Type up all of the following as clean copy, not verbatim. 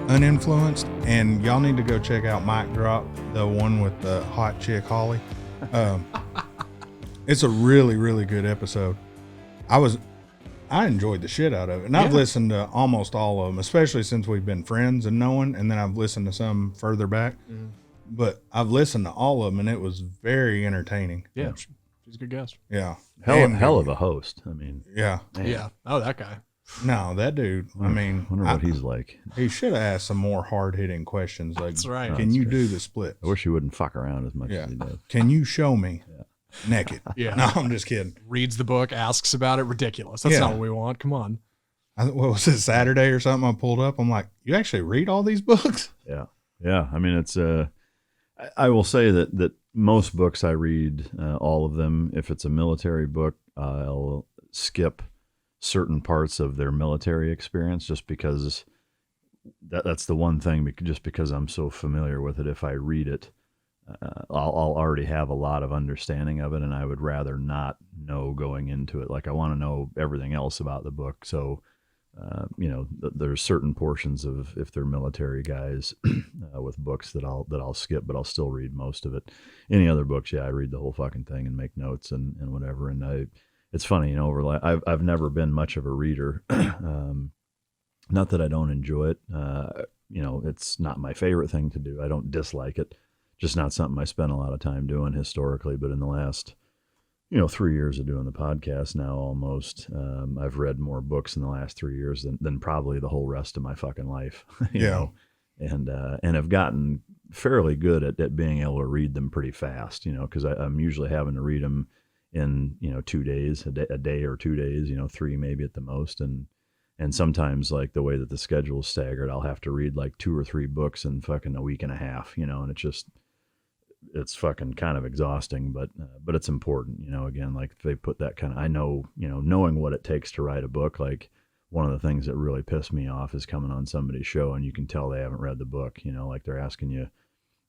Uninfluenced, and y'all need to go check out Mic Drop, the one with the hot chick Holly. It's a really, really good episode. I enjoyed the shit out of it, and I've listened to almost all of them, especially since we've been friends and knowing, and then I've listened to some further back. But I've listened to all of them, and it was very entertaining. Yeah, she's a good guest. Yeah, hell of a host. I mean, yeah. Oh, that guy. No, that dude. I mean, wonder what he's like. He should have asked some more hard hitting questions. Like, That's right. Can you do the split? I wish he wouldn't fuck around as much as he does. Can you show me naked? Yeah. No, I'm just kidding. Reads the book, asks about it. Ridiculous. That's not what we want. Come on. What was it, Saturday or something? I pulled up. I'm like, you actually read all these books? Yeah. Yeah. I mean, it's I will say that most books I read, all of them, if it's a military book, I'll skip certain parts of their military experience just because that's the one thing, just because I'm so familiar with it. If I read it, I'll already have a lot of understanding of it, and I would rather not know going into it. Like, I want to know everything else about the book. So, there's certain portions of, if they're military guys with books that I'll skip, but I'll still read most of it. Any other books, I read the whole fucking thing and make notes and whatever. And it's funny, I've never been much of a reader. Not that I don't enjoy it. It's not my favorite thing to do. I don't dislike it. Just not something I spend a lot of time doing historically. But in the last, 3 years of doing the podcast now, almost, I've read more books in the last 3 years than probably the whole rest of my fucking life. You know? And have gotten fairly good at being able to read them pretty fast, because I'm usually having to read them in 2 days, a day or 2 days, 3 maybe at the most. And sometimes, like, the way that the schedule is staggered, I'll have to read like 2 or 3 books in fucking a week and a half, and it's fucking kind of exhausting, but it's important, again, like, they put that kind of, I know, knowing what it takes to write a book. Like, one of the things that really pissed me off is coming on somebody's show and you can tell they haven't read the book, like they're asking you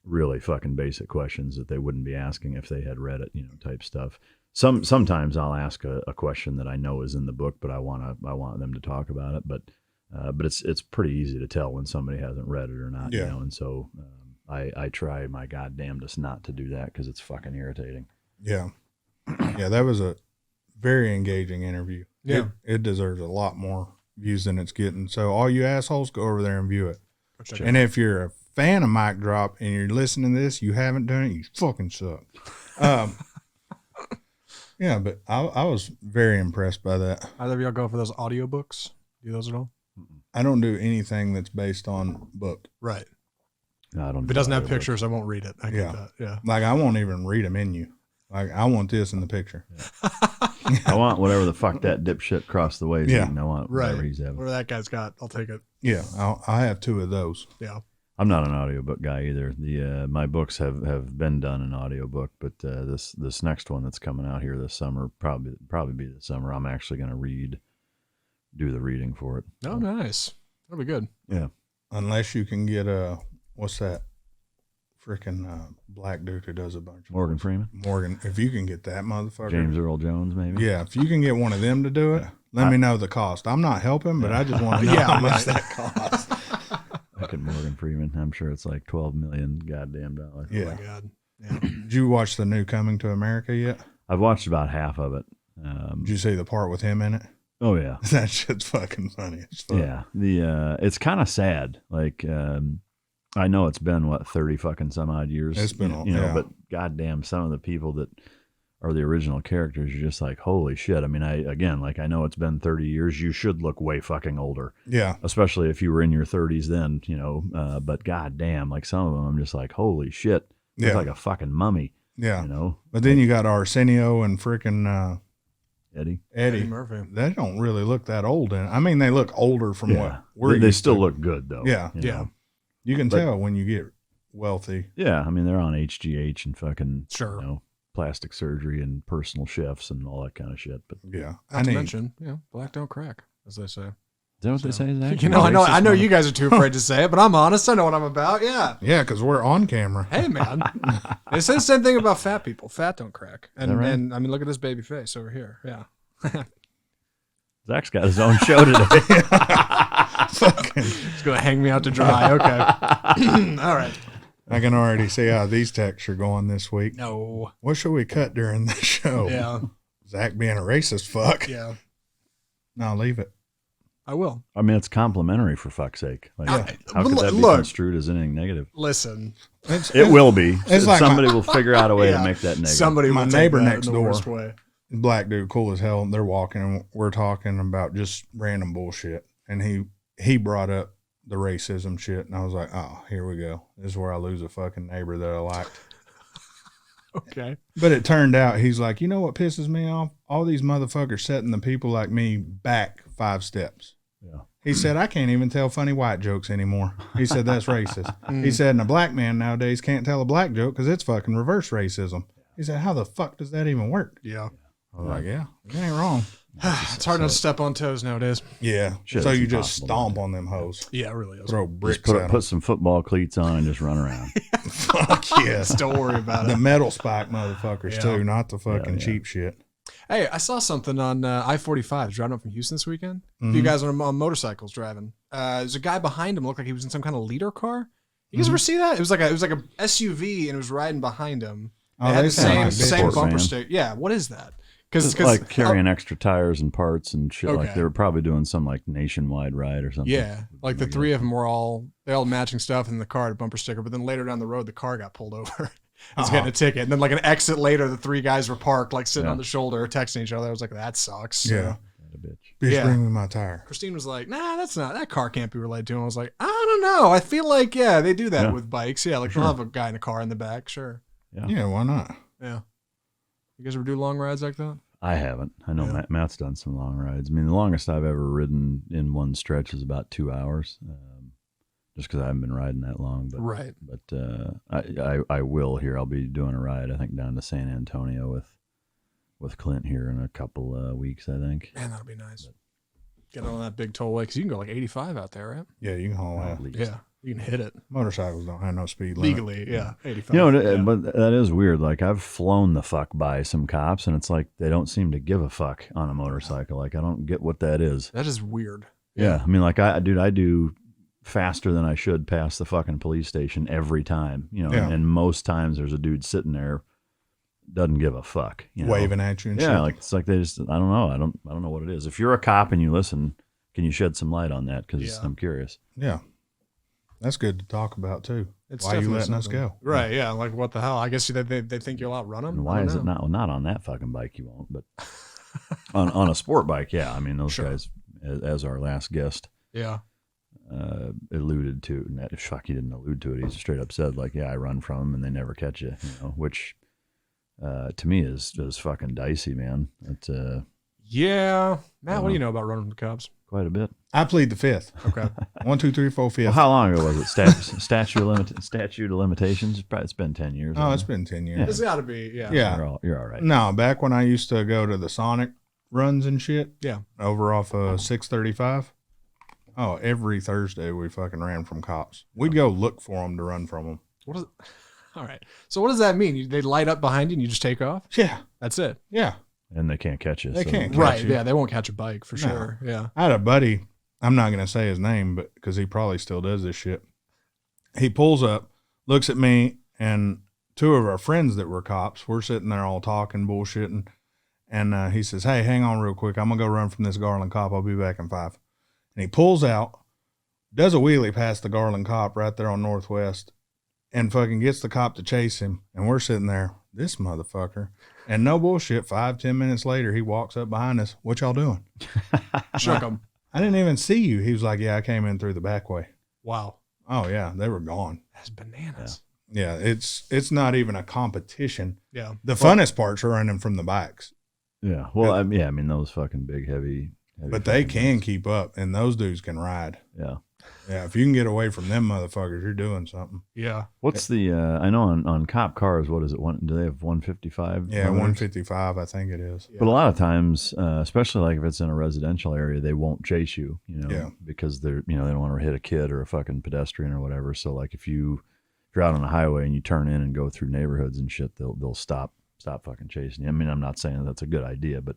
really fucking basic questions that they wouldn't be asking if they had read it, type stuff. Sometimes I'll ask a question that I know is in the book, but I want them to talk about it. But it's pretty easy to tell when somebody hasn't read it or not, and so I try my goddamnedest not to do that because it's fucking irritating. Yeah. Yeah, that was a very engaging interview. Yeah. It deserves a lot more views than it's getting. So all you assholes, go over there and view it. Sure. And if you're a fan of Mic Drop and you're listening to this, you haven't done it, you fucking suck. Yeah, but I was very impressed by that. Either of y'all go for those audiobooks? Do those at all? I don't do anything that's based on book. Right. No, I don't. If it doesn't have pictures, I won't read it. I get that. Yeah. Like, I won't even read a menu. Like, I want this in the picture. Yeah. I want whatever the fuck that dipshit across the way is eating. I want whatever he's having. Whatever that guy's got, I'll take it. Yeah, I have 2 of those. Yeah. I'm not an audiobook guy either. My books have been done in audiobook, but this next one that's coming out here this summer, probably be this summer, I'm actually going to do the reading for it. Oh, nice. That'll be good. Yeah. Unless you can get what's that? Freaking black dude who does a bunch of Morgan Freeman. Morgan, if you can get that motherfucker. James Earl Jones, maybe. Yeah, if you can get one of them to do it, let me know the cost. I'm not helping, but I just want to know how much that costs. Fucking Morgan Freeman. I'm sure it's like $12 million goddamn dollars. Yeah. Oh my God. Yeah. Did you watch the new Coming to America yet? I've watched about half of it. Did you see the part with him in it? Oh yeah. That shit's fucking funny as fuck. Yeah. It's kind of sad. Like, I know it's been 30 fucking some odd years. It's been, but goddamn, some of the people that are the original characters, you're just like, holy shit. I mean, I know it's been 30 years. You should look way fucking older. Yeah. Especially if you were in your 30s then, but goddamn, like, some of them, I'm just like, holy shit. Looks like a fucking mummy. Yeah. But then you got Arsenio and freaking Eddie Murphy. They don't really look that old. I mean, they look older from what we're They still look good, though. Yeah. You You can tell when you get wealthy. Yeah. I mean, they're on HGH and fucking, Sure. plastic surgery and personal chefs and all that kind of shit. But yeah, Not to mention, black don't crack, as they say. Is that what they say? I know you guys are too afraid to say it, but I'm honest. I know what I'm about. Yeah. Yeah, because we're on camera. Hey, man. They say the same thing about fat people. Fat don't crack. And right? and I mean, look at this baby face over here. Yeah. Zach's got his own show today. Fucking, It's going to hang me out to dry. Okay. All right. I can already see how these texts are going this week. No. What should we cut during the show? Yeah. Zach being a racist fuck. Yeah. No, leave it. I will. I mean, it's complimentary for fuck's sake. Like, how could that be Look. construed as anything negative? Listen. It will be. It's like somebody will figure out a way to make that negative. Somebody My will neighbor take that next in the door. worst way. Black dude, cool as hell. They're walking and we're talking about just random bullshit. And he brought up the racism shit. And I was like, oh, here we go. This is where I lose a fucking neighbor that I liked. Okay. But it turned out he's like, you know what pisses me off? All these motherfuckers setting the people like me back 5 steps. Yeah. He said, I can't even tell funny white jokes anymore. He said, that's racist. He said, and a black man nowadays can't tell a black joke because it's fucking reverse racism. He said, how the fuck does that even work? Yeah. I was like, yeah, it ain't wrong. It's hard not to step on toes nowadays. Yeah. Shit, so it's you just impossible, stomp on them hoes. Yeah, it really is. Throw Just bricks at put some football cleats on and just run around. them. Fuck yes. Don't worry about The it. metal spike motherfuckers Yeah. too, not the fucking Yeah. cheap shit. Hey, I saw something on I-45 driving up from Houston this weekend. Mm-hmm. You guys on motorcycles driving. There's a guy behind him looked like he was in some kind of leader car. You guys ever see that? It was like a SUV and it was riding behind him. Oh, They had they the sound same like same bitches. bumper Man. sticker. Yeah, what is that? It's like carrying extra tires and parts and shit. Like Okay. they were probably doing some like nationwide ride or something. Yeah, like the 3 of them were all matching stuff in the car, had a bumper sticker. But then later down the road, the car got pulled over. It's getting a ticket. And then like an exit later, the 3 guys were parked, like sitting Yeah. on the shoulder, texting each other. I was like, that sucks. Yeah. What a bitch. Bitch, Yeah. bring me my tire. Christine was like, nah, that car can't be related to him. I was like, I don't know. I feel like, yeah, they do that Yeah. with bikes. Yeah, like they'll have a guy in a car in the back. Sure. Yeah, why not? Yeah. You guys ever do long rides like that? I haven't. I know Yeah. Matt's done some long rides. I mean, the longest I've ever ridden in one stretch is about 2 hours, just because I haven't been riding that long. But, Right. But I will here. I'll be doing a ride, I think, down to San Antonio with Clint here in a couple weeks, I think. Man, that'll be nice. Get on that big tollway because you can go like 85 out there, right? Yeah, you can haul At out. least. Yeah. You can hit it Motorcycles don't have no speed limit. legally. Yeah. 85. You know, Yeah. but that is weird. Like I've flown the fuck by some cops, and it's like they don't seem to give a fuck on a motorcycle. Like I don't get what that is. That is weird. Yeah, I mean, like I do faster than I should past the fucking police station every time. You know, Yeah. and most times there's a dude sitting there doesn't give a fuck. You know? Waving at you and Yeah, shit. like it's like they just I don't know. I don't know what it is. If you're a cop and you listen, can you shed some light on that? Because Yeah. I'm curious. Yeah. That's good to talk about too. It's Why are you definitely letting us something. go? Right. Yeah. Like, what the hell? I guess they think you'll outrun them. And why is it not on that fucking bike? You won't, but on a sport bike, yeah. I mean, those Sure. guys, as our last guest Yeah. alluded to, and that, fuck, he didn't allude to it. He straight up said, like, yeah, I run from them and they never catch you. You know, which to me is fucking dicey, man. It's Yeah. Matt, what do you know about running from the cops? quite a bit. I plead the fifth. Okay. 1, 2, 3, 4, 5th. Well, how long ago was it? Statute of limitations. It's been 10 years. Oh, hasn't it's it? been 10 years. It's got to be. Yeah. Yeah. You're all right. No, back when I used to go to the Sonic runs and shit. Yeah. Over off 635. Oh, every Thursday we fucking ran from cops. We'd go look for them to run from them. What is it? All right. So what does that mean? They light up behind you and you just take off? Yeah. That's it. Yeah. And they can't catch you. They can't catch Right. you. Yeah. They won't catch a bike for No. sure. Yeah. I had a buddy. I'm not going to say his name, but because he probably still does this shit. He pulls up, looks at me, and 2 of our friends that were cops. We're sitting there all talking, bullshitting. And he says, hey, hang on real quick. I'm going to go run from this Garland cop. I'll be back in 5. And he pulls out, does a wheelie past the Garland cop right there on Northwest, and fucking gets the cop to chase him. And we're sitting there, this motherfucker. And no bullshit, 5-10 minutes later, he walks up behind us. What y'all doing? Shook them. I didn't even see you. He was like, yeah, I came in through the back way. Wow. Oh yeah, they were gone. That's bananas. Yeah, it's not even a competition. Yeah. The funnest parts are running from the bikes, Yeah. Well, I mean, those fucking big, heavy but they fucking can things. keep up, and those dudes can ride. Yeah. Yeah, if you can get away from them motherfuckers, you're doing something. Yeah. What's the? I know on cop cars, what is it? Do they have 155? Yeah, limiters? 155, I think it is. Yeah. But a lot of times, especially like if it's in a residential area, they won't chase you, you know, Yeah. because they're, you know, they don't want to hit a kid or a fucking pedestrian or whatever. So like if you're out on the highway and you turn in and go through neighborhoods and shit, they'll stop fucking chasing you. I mean, I'm not saying that's a good idea, but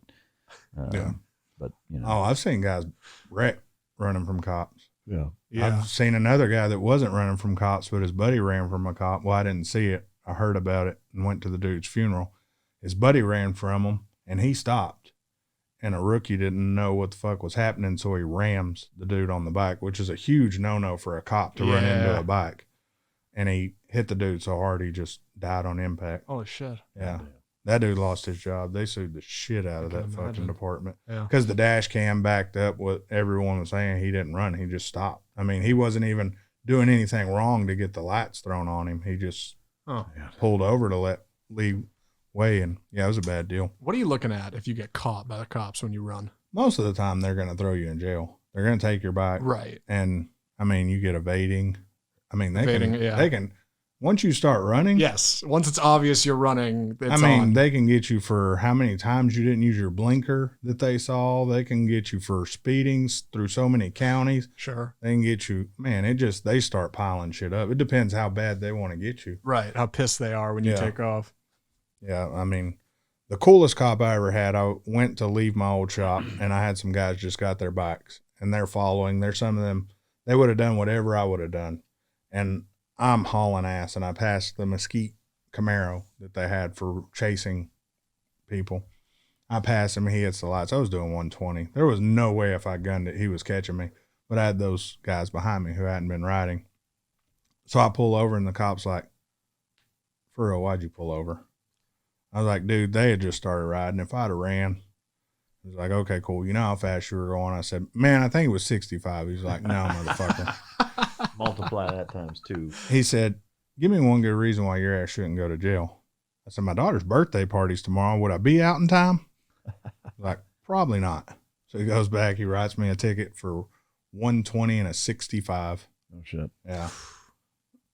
Yeah. but you know, Oh, I've seen guys wreck running from cops. Yeah. I've seen another guy that wasn't running from cops, but his buddy ran from a cop. Well, I didn't see it. I heard about it and went to the dude's funeral. His buddy ran from him, and he stopped. And a rookie didn't know what the fuck was happening, so he rams the dude on the bike, which is a huge no-no for a cop to run into a bike. And he hit the dude so hard he just died on impact. Holy shit. Yeah. That dude lost his job. They sued the shit out of that fucking department. Yeah. Because the dash cam backed up what everyone was saying. He didn't run. He just stopped. I mean, he wasn't even doing anything wrong to get the lights thrown on him. He just pulled over to let leave way. And yeah, it was a bad deal. What are you looking at if you get caught by the cops when you run? Most of the time, they're going to throw you in jail. They're going to take your bike. Right. And I mean, you get evading. I mean, they can, once you start running. Yes. Once it's obvious you're running, it's they can get you for how many times you didn't use your blinker that they saw. They can get you for speedings through so many counties. Sure. They can get you, man, they start piling shit up. It depends how bad they want to get you. Right. How pissed they are when you take off. Yeah. I mean, the coolest cop I ever had, I went to leave my old shop and I had some guys just got their bikes and they're following. There's some of them, they would have done whatever I would have done. And I'm hauling ass, and I passed the Mesquite Camaro that they had for chasing people. I passed him, he hits the lights. I was doing 120. There was no way if I gunned it, he was catching me. But I had those guys behind me who hadn't been riding. So I pull over, and the cop's like, "For real, why'd you pull over?" I was like, "Dude, they had just started riding. If I'd have ran," he was like, "Okay, cool. You know how fast you were going?" I said, "Man, I think it was 65. He's like, "No, motherfucker." Multiply that times 2. He said, "Give me one good reason why your ass shouldn't go to jail." I said, "My daughter's birthday party's tomorrow. Would I be out in time?" Like, "Probably not." So he goes back. He writes me a ticket for 120 and a 65. Oh, shit. Yeah.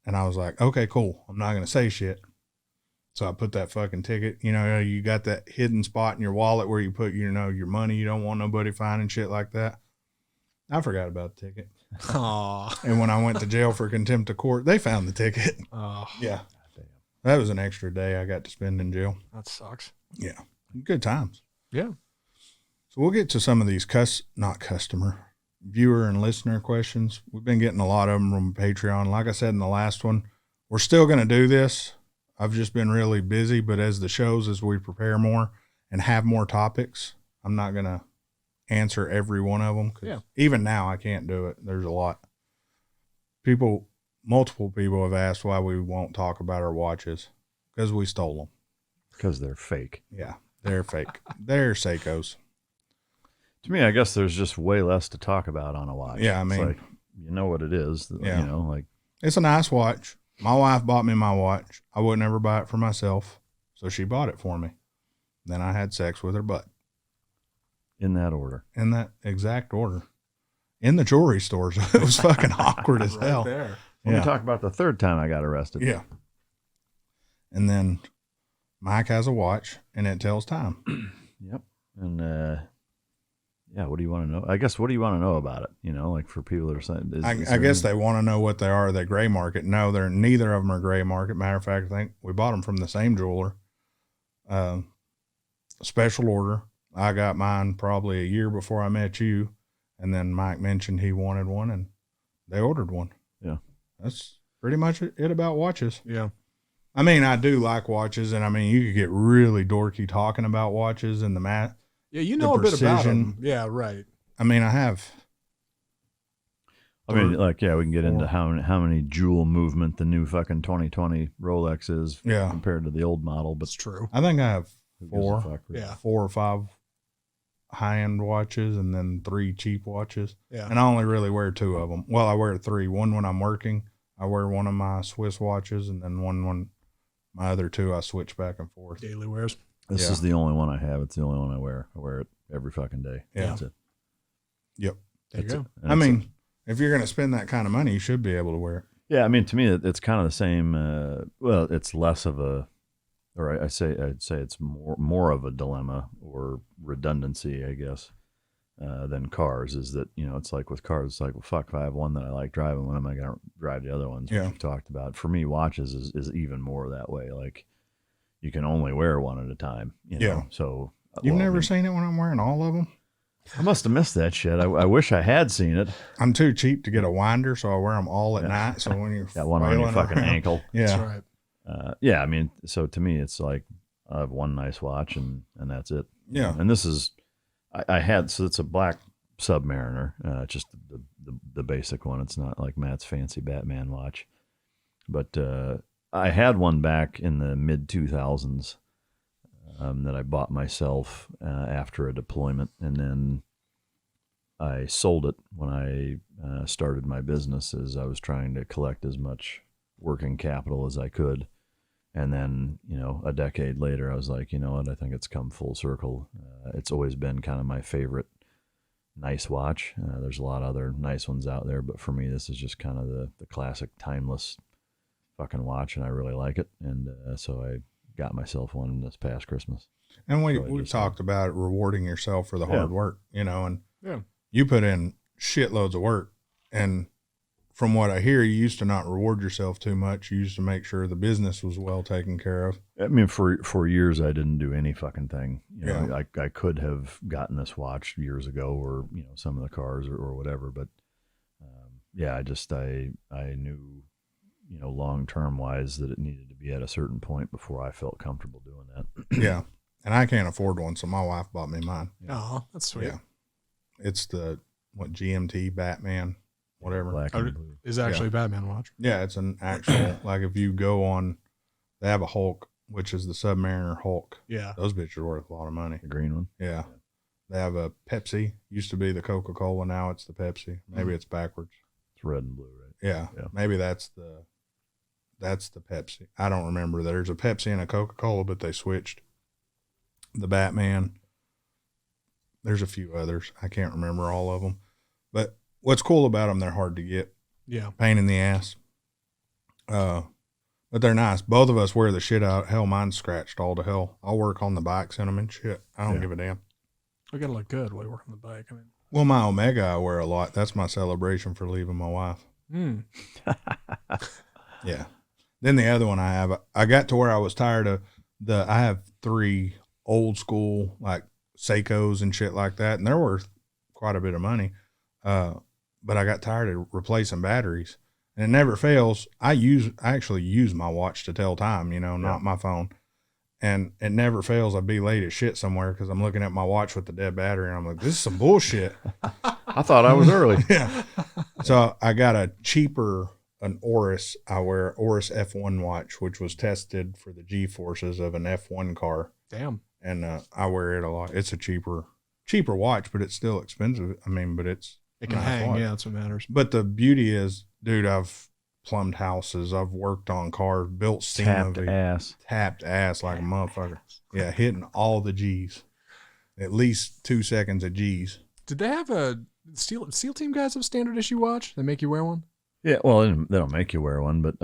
And I was like, "Okay, cool. I'm not going to say shit." So I put that fucking ticket, you got that hidden spot in your wallet where you put, your money. You don't want nobody finding shit like that. I forgot about the ticket. Aww. And when I went to jail for contempt of court, they found the ticket. Oh, yeah. That was an extra day I got to spend in jail. That sucks. Yeah. Good times. Yeah. So we'll get to some of these viewer and listener questions. We've been getting a lot of them from Patreon. Like I said in the last one, we're still going to do this. I've just been really busy, but as we prepare more and have more topics, I'm not going to answer every one of them. Even now I can't do it. There's a lot. Multiple people have asked why we won't talk about our watches, because we stole them. Because they're fake. Yeah, they're fake. They're Seikos. To me, I guess there's just way less to talk about on a watch. Yeah, I mean, it's like, you know what it is. Yeah. It's a nice watch. My wife bought me my watch. I would never buy it for myself, so she bought it for me. Then I had sex with her butt. In that order. In that exact order. In the jewelry stores. It was fucking awkward as hell. There. Let me talk about the third time I got arrested. Yeah. And then Mike has a watch, and it tells time. Yep. And, what do you want to know? I guess, what do you want to know about it? Like for people that are saying. I guess they want to know what they are. Are they gray market? No, neither of them are gray market. Matter of fact, I think we bought them from the same jeweler. Special order. I got mine probably a year before I met you, and then Mike mentioned he wanted one, and they ordered one. Yeah. That's pretty much it about watches. Yeah. I mean, I do like watches, and I mean, you could get really dorky talking about watches and the math. Yeah, you know a bit about them. Yeah, right. I mean, I have. We can get into how many jewel movement the new fucking 2020 Rolex is compared to the old model. But it's true. I think I have 4 or 5 high-end watches and then 3 cheap watches. Yeah. And I only really wear 2 of them. Well, I wear 3. One when I'm working, I wear one of my Swiss watches, and then one when my other 2 I switch back and forth. Daily wears. This is the only one I have. It's the only one I wear. I wear it every fucking day. Yeah. That's it. Yep. There you go. I mean, if you're going to spend that kind of money, you should be able to wear it. Yeah, I mean, to me, it's kind of the same. It's less of a, or I'd say it's more of a dilemma or redundancy, I guess, than cars. Is that it's like with cars, it's like, well, fuck, if I have one that I like driving, when am I going to drive the other ones? Yeah. We've talked about. For me, watches is even more that way. Like, you can only wear one at a time. You know? So you've never seen it when I'm wearing all of them? I must have missed that shit. I wish I had seen it. I'm too cheap to get a winder, so I wear them all at night. So when you're Got one on your fucking ankle. Yeah. That's right. Yeah, I mean, so to me, it's like I have one nice watch and that's it. Yeah. And this is, I had, so it's a black Submariner, just the basic one. It's not like Matt's fancy Batman watch. But I had one back in the mid 2000s that I bought myself after a deployment. And then I sold it when I started my business, as I was trying to collect as much working capital as I could. And then, a decade later, I was like, you know what? I think it's come full circle. It's always been kind of my favorite nice watch. There's a lot of other nice ones out there, but for me, this is just kind of the classic timeless fucking watch, and I really like it. And so I got myself one this past Christmas. And we've talked about rewarding yourself for the hard work, and yeah. You put in shitloads of work. And from what I hear, you used to not reward yourself too much. You used to make sure the business was well taken care of. I mean, for years, I didn't do any fucking thing. I could have gotten this watch years ago, or, some of the cars or whatever. But I knew, long-term wise that it needed to be at a certain point before I felt comfortable doing that. Yeah. And I can't afford one, so my wife bought me mine. Oh, that's sweet. Yeah. It's the, GMT Batman, whatever. Black and blue. Is actually a Batman watch. Yeah, it's an actual, like if you go on, they have a Hulk, which is the Submariner Hulk. Yeah. Those bitches are worth a lot of money. The green one? Yeah. They have a Pepsi. Used to be the Coca-Cola. Now it's the Pepsi. Maybe it's backwards. It's red and blue, right? Yeah. Maybe that's the Pepsi. I don't remember. There's a Pepsi and a Coca-Cola, but they switched. The Batman. There's a few others. I can't remember all of them. But what's cool about them, they're hard to get. Yeah. Pain in the ass. But they're nice. Both of us wear the shit out. Hell, mine's scratched all to hell. I'll work on the bikes in them and shit. I don't give a damn. We gotta look good while you work on the bike. I mean, well, my Omega I wear a lot. That's my celebration for leaving my wife. Yeah. Then the other one I got to where I was tired of I have 3 old school like Seikos and shit like that, and they're worth quite a bit of money. But I got tired of replacing batteries, and it never fails. I actually use my watch to tell time, not my phone. And it never fails. I'd be late as shit somewhere because I'm looking at my watch with the dead battery, and I'm like, this is some bullshit. I thought I was early. Yeah. So I got an Oris. I wear Oris F1 watch, which was tested for the G-forces of an F1 car. damn. And I wear it a lot. It's a cheaper watch, but it's still expensive. I mean, but it can hang. Watch. Yeah, that's what matters. But the beauty is, dude, I've plumbed houses. I've worked on cars, built tapped ass like a motherfucker. Yeah, hitting all the G's. At least 2 seconds of G's. Did they have a SEAL Team guys have standard issue watch? They make you wear one? Yeah, well, they don't make you wear one, but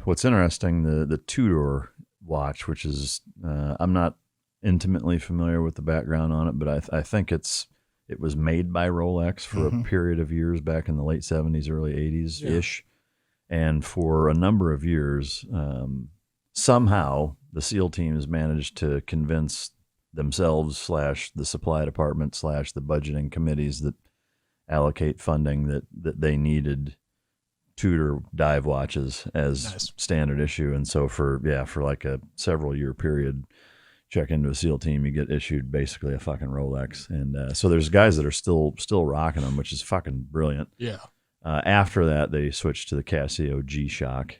what's interesting, the two-door watch, which is I'm not intimately familiar with the background on it, but I think it was made by Rolex for a period of years back in the late 70s, early 80s ish. Yeah. And for a number of years, somehow the SEAL teams managed to convince themselves / the supply department / the budgeting committees that allocate funding that they needed Tudor dive watches as standard issue. And so for like a several year period, check into a SEAL team, you get issued basically a fucking Rolex. And so there's guys that are still rocking them, which is fucking brilliant. Yeah. After that, they switched to the Casio G-Shock,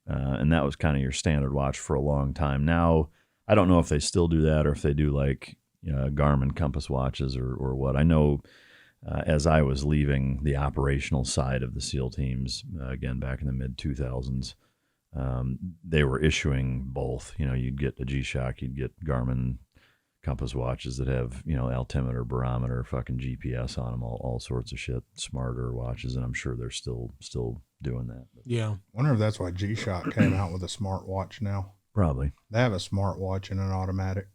and that was kind of your standard watch for a long time. Now, I don't know if they still do that or if they do like Garmin Compass watches or what. I know as I was leaving the operational side of the SEAL teams, again, back in the mid-2000s, they were issuing both. You'd get a G-Shock, you'd get Garmin Compass watches that have, altimeter, barometer, fucking GPS on them, all sorts of shit, smarter watches, and I'm sure they're still doing that. Yeah. Wonder if that's why G-Shock came out with a smartwatch now. Probably. They have a smartwatch and an automatic.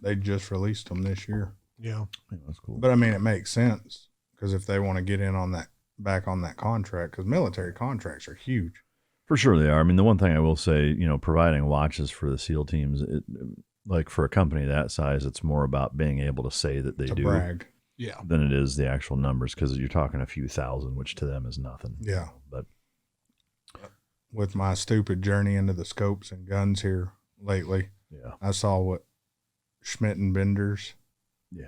They just released them this year. Yeah. That's cool. But I mean, it makes sense because if they want to get in on that, back on that contract, because military contracts are huge. For sure they are. I mean, the one thing I will say, providing watches for the SEAL teams, like for a company that size, it's more about being able to say that they do. Brag. than it is the actual numbers, because you're talking a few thousand, which to them is nothing. Yeah. But with my stupid journey into the scopes and guns here lately, I saw what Schmidt and Bender's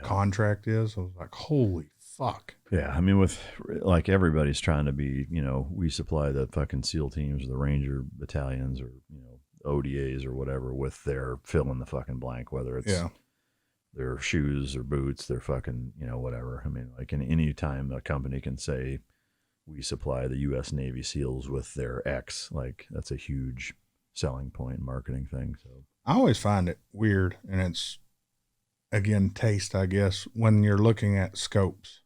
contract is. I was like, holy fuck. Yeah, I mean, with like everybody's trying to be, we supply the fucking SEAL teams or the Ranger battalions or, ODAs or whatever with their fill in the fucking blank, whether it's their shoes or boots, their fucking, whatever. I mean, like any time a company can say we supply the U.S. Navy SEALs with their X, like that's a huge selling point, marketing thing. So I always find it weird, and it's, again, taste, I guess, when you're looking at scopes,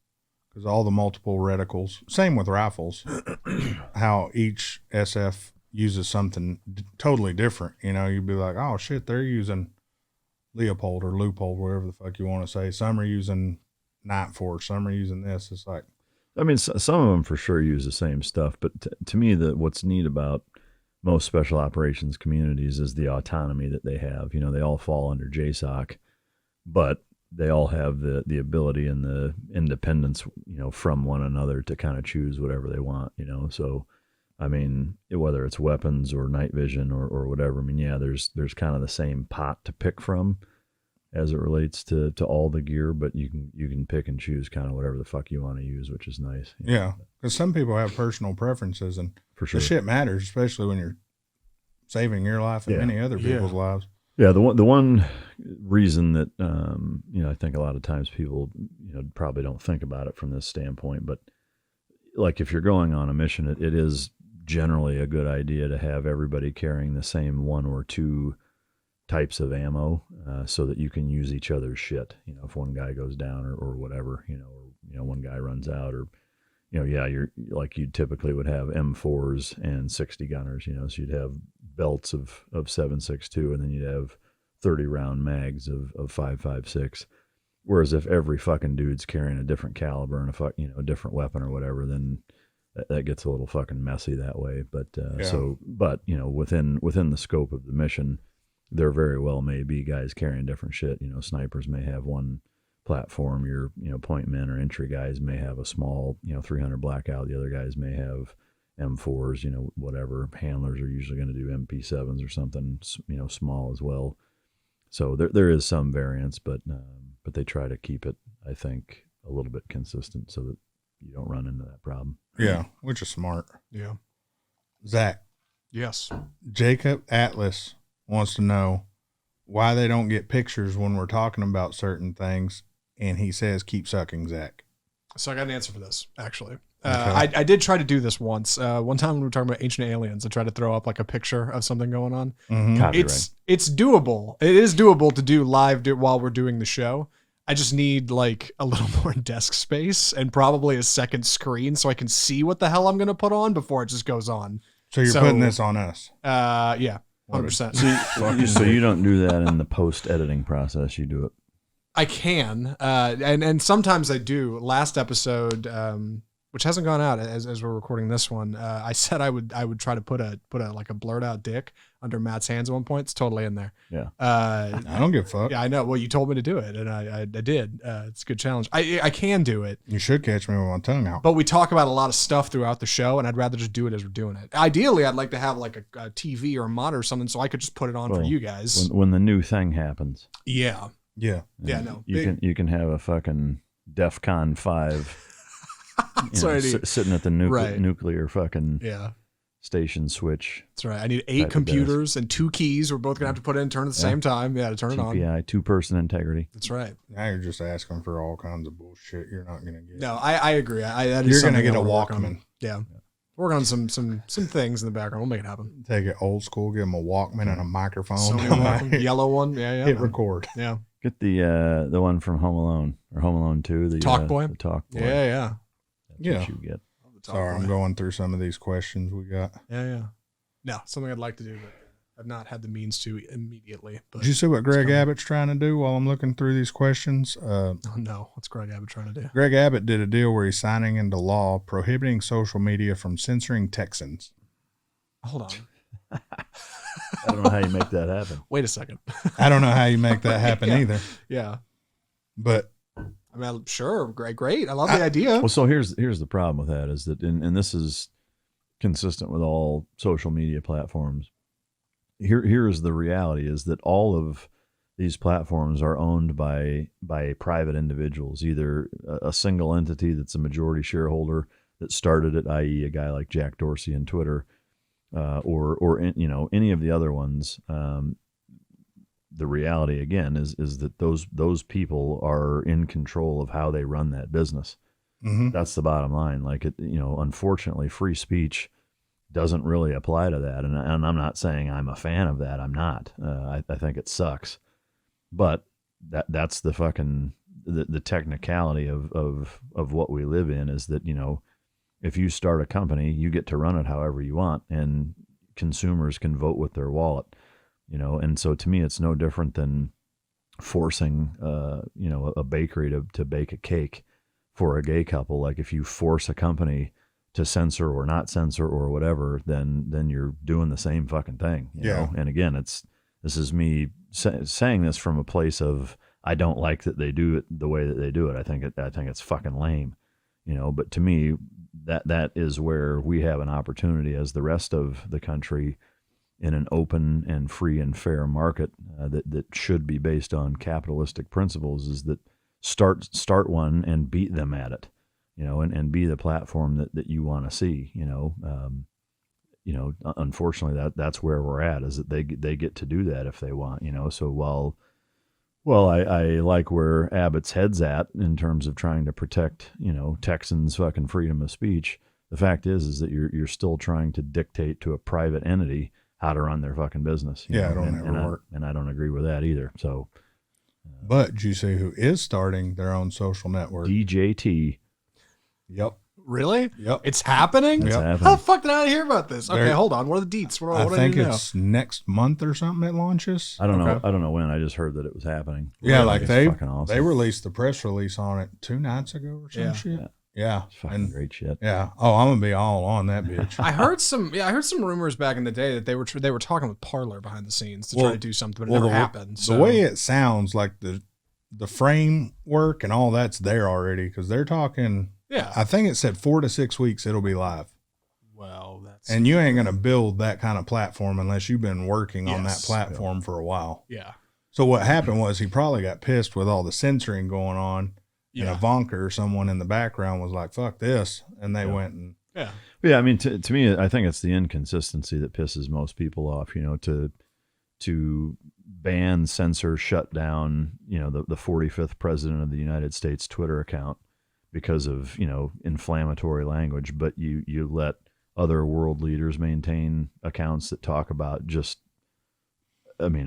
because all the multiple reticles, same with rifles, how each SF uses something totally different. You'd be like, oh shit, they're using Leopold or Leupold, whatever the fuck you want to say. Some are using Night Force, some are using this. It's like, I mean, some of them for sure use the same stuff, but to me, what's neat about most special operations communities is the autonomy that they have. They all fall under JSOC, but they all have the ability and the independence, from one another to kind of choose whatever they want, So, I mean, whether it's weapons or night vision or whatever, I mean, there's kind of the same pot to pick from as it relates to all the gear, but you can pick and choose kind of whatever the fuck you want to use, which is nice. Yeah, because some people have personal preferences, and for sure, the shit matters, especially when you're saving your life and many other people's lives. Yeah, the one reason that I think a lot of times people probably don't think about it from this standpoint, but like if you're going on a mission, it is generally a good idea to have everybody carrying the same one or two types of ammo, so that you can use each other's shit. If one guy goes down or whatever, or one guy runs out, or you're like you typically would have M4s and 60 gunners. So you'd have belts of 7.62, and then you'd have 30 round mags of 5.56. Whereas if every fucking dude's carrying a different caliber and a different weapon or whatever, then that gets a little fucking messy that way. But within the scope of the mission, there very well may be guys carrying different shit. Snipers may have one platform. Your point men or entry guys may have a small 300 blackout. The other guys may have M4s. Whatever. Handlers are usually going to do MP7s or something small as well. So there is some variance, but they try to keep it, I think, a little bit consistent so that you don't run into that problem. Yeah, which is smart. Yeah. Zach. Yes. Jacob Atlas wants to know why they don't get pictures when we're talking about certain things, and he says, keep sucking, Zach. So I got an answer for this, actually. Okay. I did try to do this once. One time when we were talking about Ancient Aliens, I tried to throw up like a picture of something going on. Mm-hmm. It's doable. It is doable to do live while we're doing the show. I just need like a little more desk space and probably a second screen so I can see what the hell I'm going to put on before it just goes on. So you're putting this on us? Yeah, 100%. So you don't do that in the post-editing process. You do it. I can, and sometimes I do. Last episode, which hasn't gone out as we're recording this one, I said I would try to put a like a blurred out dick under Matt's hands at one point. It's totally in there. Yeah. I don't give a fuck. Yeah, I know. Well, you told me to do it, and I did. It's a good challenge. I can do it. You should catch me with my tongue out. But we talk about a lot of stuff throughout the show, and I'd rather just do it as we're doing it. Ideally, I'd like to have like a TV or a monitor or something so I could just put it on for you guys. When the new thing happens. Yeah. Yeah. Yeah, no. You can have a fucking DEFCON 5 sitting at the nuclear fucking station switch. That's right. I need 8 computers and 2 keys. We're both going to have to put in and turn at the same time. Yeah, to turn it on. TPI, 2-person integrity. That's right. Now you're just asking for all kinds of bullshit you're not going to get. No, I agree. You're going to get a Walkman. Yeah. Work on some things in the background. We'll make it happen. Take it old school, give them a Walkman and a microphone. Yellow one. Yeah. Hit record. Yeah. Get the one from Home Alone or Home Alone 2. The Talk Boy. The Talk Boy. Yeah. That's what you get. Sorry, I'm going through some of these questions we got. Yeah. No, something I'd like to do, but I've not had the means to immediately. But did you see what Greg Abbott's trying to do while I'm looking through these questions? Oh, no. What's Greg Abbott trying to do? Greg Abbott did a deal where he's signing into law prohibiting social media from censoring Texans. Hold on. I don't know how you make that happen. Wait a second. I don't know how you make that happen either. Yeah. But I mean, sure, great. I love the idea. Well, so here's the problem with that is that, and this is consistent with all social media platforms. Here is the reality: is that all of these platforms are owned by private individuals, either a single entity that's a majority shareholder that started it, i.e., a guy like Jack Dorsey and Twitter, or any of the other ones. The reality again is that those people are in control of how they run that business. Mm-hmm. That's the bottom line. Like unfortunately, free speech doesn't really apply to that, and I'm not saying I'm a fan of that. I'm not. I think it sucks, but that's the fucking the technicality of what we live in is that if you start a company, you get to run it however you want, and consumers can vote with their wallet. And so to me, it's no different than forcing, a bakery to bake a cake for a gay couple. Like if you force a company to censor or not censor or whatever, then you're doing the same fucking thing. You know? And again, this is me saying this from a place of, I don't like that they do it the way that they do it. I think it's fucking lame, but to me, that is where we have an opportunity as the rest of the country in an open and free and fair market that should be based on capitalistic principles, is that start one and beat them at it, and be the platform that you want to see, unfortunately that's where we're at, is that they get to do that if they want, so while I like where Abbott's head's at in terms of trying to protect, Texans' fucking freedom of speech, the fact is that you're still trying to dictate to a private entity how to run their fucking business. It'll never work. And I don't agree with that either. So, but did you see who is starting their own social network? DJT. Yep. Really? Yep. It's happening? It's Yep. happening. How the fuck did I hear about this? Okay, They're- hold on. What are the deets? What I do I think need to know? it's next month or something it launches. I don't know. Okay. I don't know when. I just heard that it was happening. Yeah, Really, like it's they fucking awesome. they released the press release on it 2 nights ago or some Yeah. shit. Yeah. Yeah. It's fucking And great shit. yeah. Oh, I'm gonna be all on that bitch. I heard some rumors back in the day that they were talking with Parler behind the scenes to Well- try to do something, but it never happened. So The way it sounds, like the framework and all that's there already, because they're talking. yeah. I think it said 4 to 6 weeks it'll be live. Well, that's And you ain't gonna build that kind of platform unless you've been working on that Yes. platform for a while. yeah. So what happened was he probably got pissed with all the censoring going on, and Yeah. Ivanka or someone in the background was like, "Fuck this," and they went and Yeah. Yeah, I mean, to me, I think it's the inconsistency that pisses most people off. To ban, censor, shut down, the 45th president of the United States Twitter account because of inflammatory language, but you let other world leaders maintain accounts that talk about just,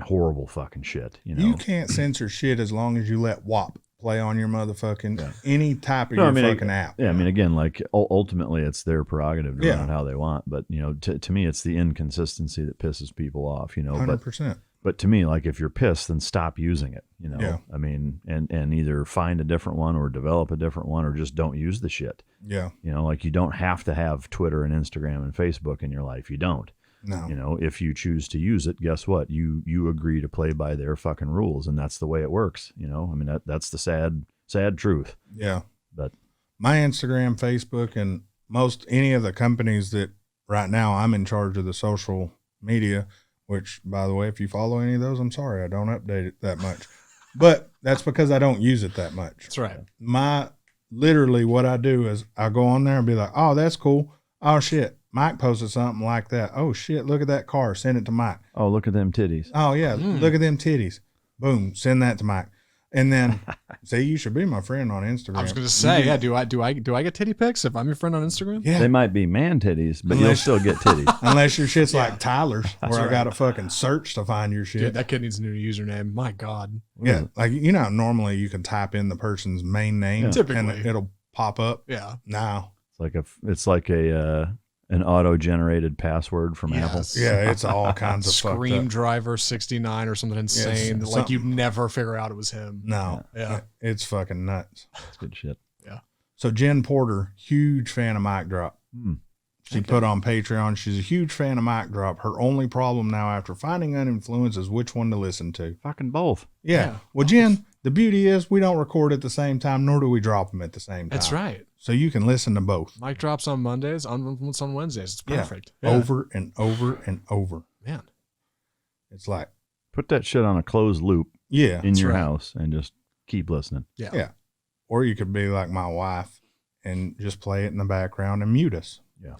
horrible fucking shit. you can't censor shit as long as you let WAP play on your motherfucking any type of fucking app. Yeah, I mean, again, like ultimately, it's their prerogative to run it how they want. But to me, it's the inconsistency that pisses people off. 100%. But to me, like, if you're pissed, then stop using it. Yeah. I mean, and either find a different one or develop a different one, or just don't use the shit. Yeah. Like, you don't have to have Twitter and Instagram and Facebook in your life. You don't. No. If you choose to use it, guess what? You agree to play by their fucking rules, and that's the way it works. I mean, that's the sad truth. Yeah. But My Instagram, Facebook, and any of the companies that right now I'm in charge of the social media, which, by the way, if you follow any of those, I'm sorry, I don't update it that much. But that's because I don't use it that much. That's right. Literally what I do is I go on there and be like, oh, that's cool. Oh, shit. Mike posted something like that. Oh, shit. Look at that car. Send it to Mike. oh, look at them titties. Oh, yeah. Look at them titties. Boom. Send that to Mike. And then, see, you should be my friend on Instagram. I was going to say, yeah. Do I get titty pics if I'm your friend on Instagram? Yeah. They might be man titties, but you'll still get titties. Unless your shit's like Tyler's, where I right. got to fucking search to find your shit. Dude, that kid needs a new username. My God. Yeah. Like, normally you can type in the person's main name and Typically. it'll pop up. Yeah. Now. It's like an auto-generated password from Apple. Yeah, it's all kinds of fucked Scream up. Driver 69 or something insane. Like something. you'd never figure out it was him. No. Yeah. It's fucking nuts. That's good shit. So Jen Porter, huge fan of Mic Drop. She put on Patreon. She's a huge fan of Mic Drop. Her only problem now after finding Uninfluenced is which one to listen to. Fucking both. Yeah. Well, Jen, The beauty is we don't record at the same time, nor do we drop them at the same time. That's right. So you can listen to both. Mic drops on Mondays, Uninfluenced on Wednesdays. It's perfect. Yeah. Over and over and over. Man. It's like. Put that shit on a closed loop in your house and just keep listening. Yeah. Yeah. Or you could be like my wife and just play it in the background and mute us. Yeah.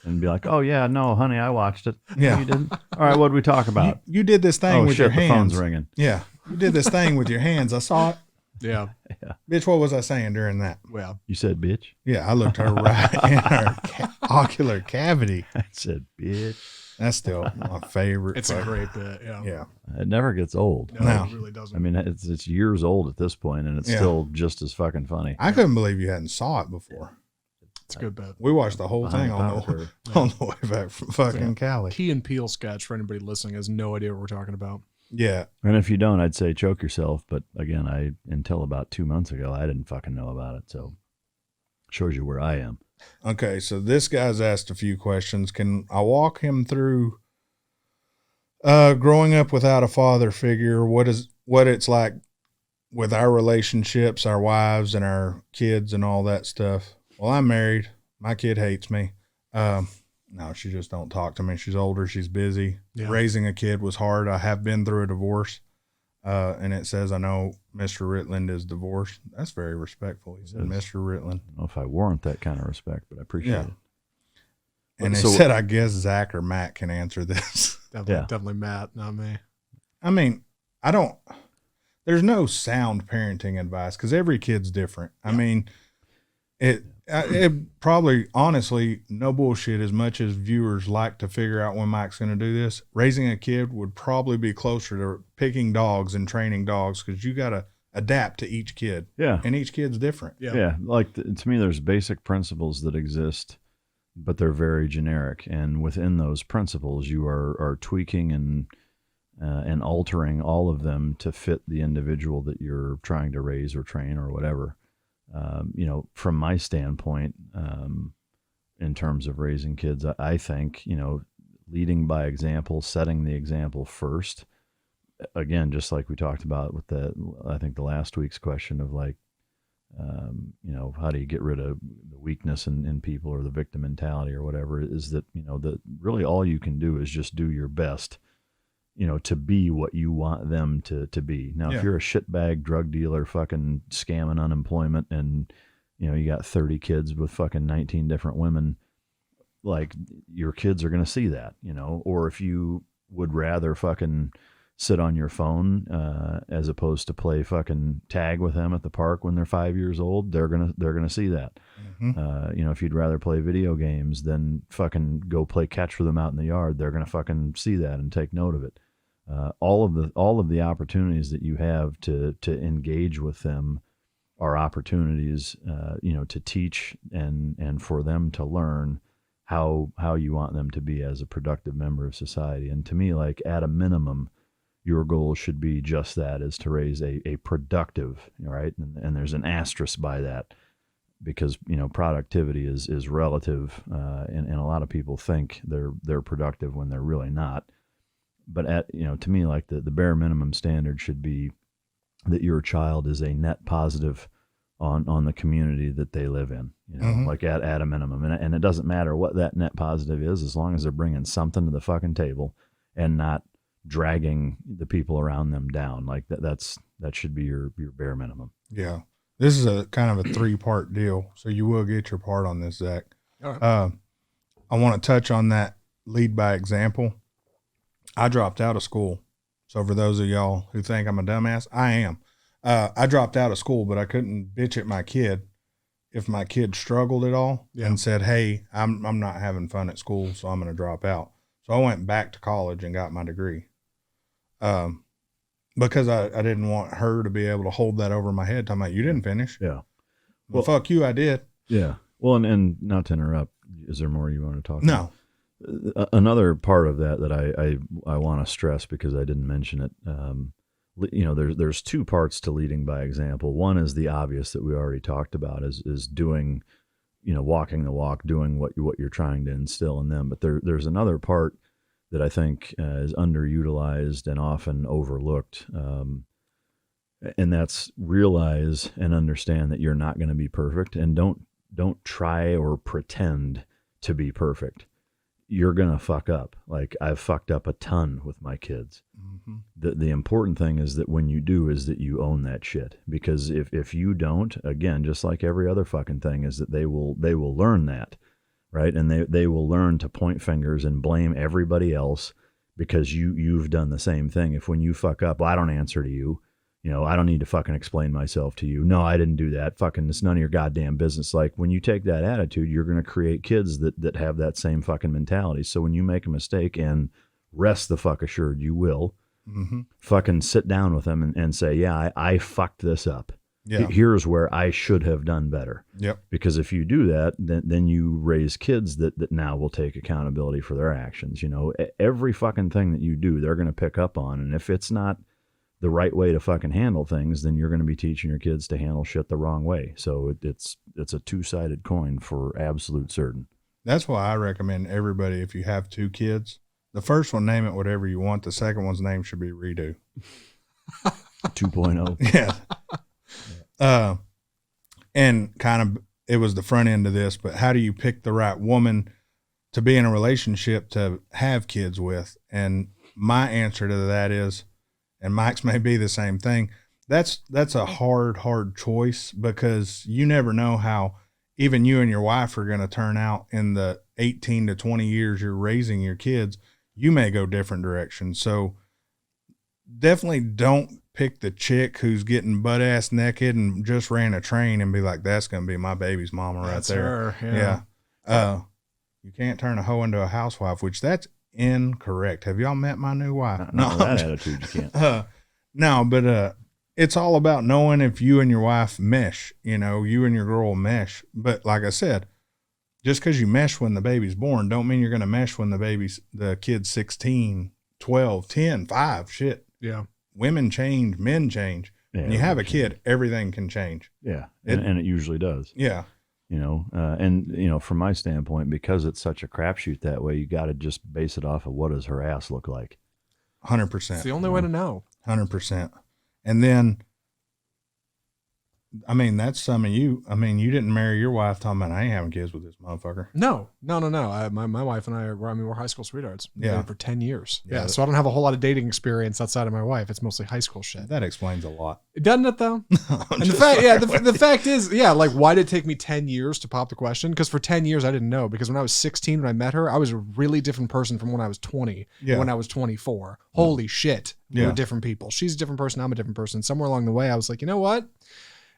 And be like, oh, yeah, no, honey, I watched it. Yeah. No, you didn't? All right, what did we talk about? You did this thing with your hands. The phone's ringing. Yeah. You did this thing with your hands. I saw it. Yeah. Bitch, what was I saying during that? Well, you said bitch? Yeah, I looked her right in her ocular cavity. I said bitch. That's still my favorite. It's a great bit. Yeah. Yeah. It never gets old. No. It really doesn't. I mean, it's years old at this point, and it's still just as fucking funny. I couldn't believe you hadn't saw it before. It's a good bit. We watched the whole thing on the way back from fucking Cali. Key and Peele sketch for anybody listening has no idea what we're talking about. Yeah. And if you don't, I'd say choke yourself. But again, until about 2 months ago, I didn't fucking know about it. So shows you where I am. Okay, so this guy's asked a few questions. Can I walk him through growing up without a father figure? What it's like with our relationships, our wives and our kids and all that stuff? Well, I'm married. My kid hates me. No, she just don't talk to me. She's older. She's busy. Yeah. Raising a kid was hard. I have been through a divorce. And it says, I know Mr. Ritland is divorced. That's very respectful. He said, Mr. Ritland. I don't know if I warrant that kind of respect, but I appreciate it. And they said, I guess Zach or Matt can answer this. Definitely Matt, not me. I mean, there's no sound parenting advice because every kid's different. Yeah. I mean, it probably, honestly, no bullshit, as much as viewers like to figure out when Mike's going to do this, raising a kid would probably be closer to picking dogs and training dogs because you got to adapt to each kid. Yeah. And each kid's different. Yeah. Like, to me, there's basic principles that exist, but they're very generic. And within those principles, you are tweaking and altering all of them to fit the individual that you're trying to raise or train or whatever. From my standpoint, in terms of raising kids, I think, leading by example, setting the example first, again, just like we talked about with I think the last week's question of like, how do you get rid of the weakness in people or the victim mentality or whatever, is that, that really all you can do is just do your best, to be what you want them to be. Now, if you're a shitbag drug dealer, fucking scamming unemployment, and, you got 30 kids with fucking 19 different women, like, your kids are going to see that, or if you would rather fucking sit on your phone, as opposed to play fucking tag with them at the park when they're 5 years old, they're going to see that. Mm-hmm. If you'd rather play video games than fucking go play catch with them out in the yard, they're going to fucking see that and take note of it. All of the opportunities that you have to engage with them are opportunities, to teach and for them to learn how you want them to be as a productive member of society. And to me, like, at a minimum, your goal should be just that, is to raise a productive, right? And there's an asterisk by that, because, productivity is relative, and a lot of people think they're productive when they're really not. But to me, like, the bare minimum standard should be that your child is a net positive on the community that they live in, mm-hmm. like at a minimum. And it doesn't matter what that net positive is, as long as they're bringing something to the fucking table and not dragging the people around them down. Like, that should be your bare minimum. Yeah. This is a kind of a 3-part deal, so you will get your part on this, Zach. All right. I want to touch on that lead by example. I dropped out of school. So for those of y'all who think I'm a dumbass, I am. I dropped out of school, but I couldn't bitch at my kid if my kid struggled at all and said, hey, I'm not having fun at school, so I'm going to drop out. So I went back to college and got my degree. Because I didn't want her to be able to hold that over my head, talking about, you didn't finish. Yeah. Well, fuck you, I did. Yeah. Well, and not to interrupt, is there more you want to talk about? No. Another part of that I want to stress, because I didn't mention it, there's 2 parts to leading by example. One is the obvious that we already talked about, is doing, walking the walk, doing what you're trying to instill in them. But there's another part that I think is underutilized and often overlooked. And that's realize and understand that you're not going to be perfect, and don't try or pretend to be perfect. You're going to fuck up. Like, I've fucked up a ton with my kids. Mm-hmm. The important thing is that when you do is that you own that shit, because if you don't, again, just like every other fucking thing, is that they will learn that, right? And they will learn to point fingers and blame everybody else because you've done the same thing. If when you fuck up, well, I don't answer to you. You know, I don't need to fucking explain myself to you. No, I didn't do that. Fucking, it's none of your goddamn business. Like, when you take that attitude, you're going to create kids that have that same fucking mentality. So when you make a mistake, and rest the fuck assured you will, Mm-hmm. fucking sit down with them and say, yeah, I fucked this up. Yeah. Here's where I should have done better. Yep. Because if you do that, then you raise kids that now will take accountability for their actions. You know, every fucking thing that you do, they're going to pick up on. And if it's not the right way to fucking handle things, then you're going to be teaching your kids to handle shit the wrong way. So it's a two-sided coin for absolute certain. That's why I recommend everybody, if you have 2 kids, the first one, name it whatever you want. The second one's name should be Redo. 2.0. Yeah. And kind of, it was the front end of this, but how do you pick the right woman to be in a relationship to have kids with? And my answer to that is, and Mike's may be the same thing, that's a hard choice, because you never know how even you and your wife are going to turn out in the 18 to 20 years you're raising your kids. You may go different directions. So definitely don't pick the chick who's getting butt ass naked and just ran a train and be like, that's going to be my baby's mama right That's there. her, Yeah. You can't turn a hoe into a housewife, which that's incorrect. Have y'all met my new wife? No, that attitude you can't. No, but it's all about knowing if you and your wife mesh, you know, you and your girl mesh. But like I said, just because you mesh when the baby's born, don't mean you're going to mesh when the kid's 16, 12, 10, 5, shit. Yeah. Women change, men change. Yeah, when you have a kid, everything can change. Yeah. And it usually does. Yeah. You know, and, you know, from my standpoint, because it's such a crapshoot that way, you got to just base it off of what does her ass look like. 100%. It's the only way to know. 100%. And then, I mean, that's some of you. I mean, you didn't marry your wife talking about, I ain't having kids with this motherfucker. No. My wife and I we're high school sweethearts. We've been Yeah. for 10 years. Yeah. Yeah. So I don't have a whole lot of dating experience outside of my wife. It's mostly high school shit. That explains a lot. Doesn't it though? And the fact is, yeah, like, why did it take me 10 years to pop the question? Because for 10 years I didn't know. Because when I was 16, when I met her, I was a really different person from when I was 20. Yeah. When I was 24. Holy shit. Yeah. We're different people. She's a different person. I'm a different person. Somewhere along the way, I was like, you know what?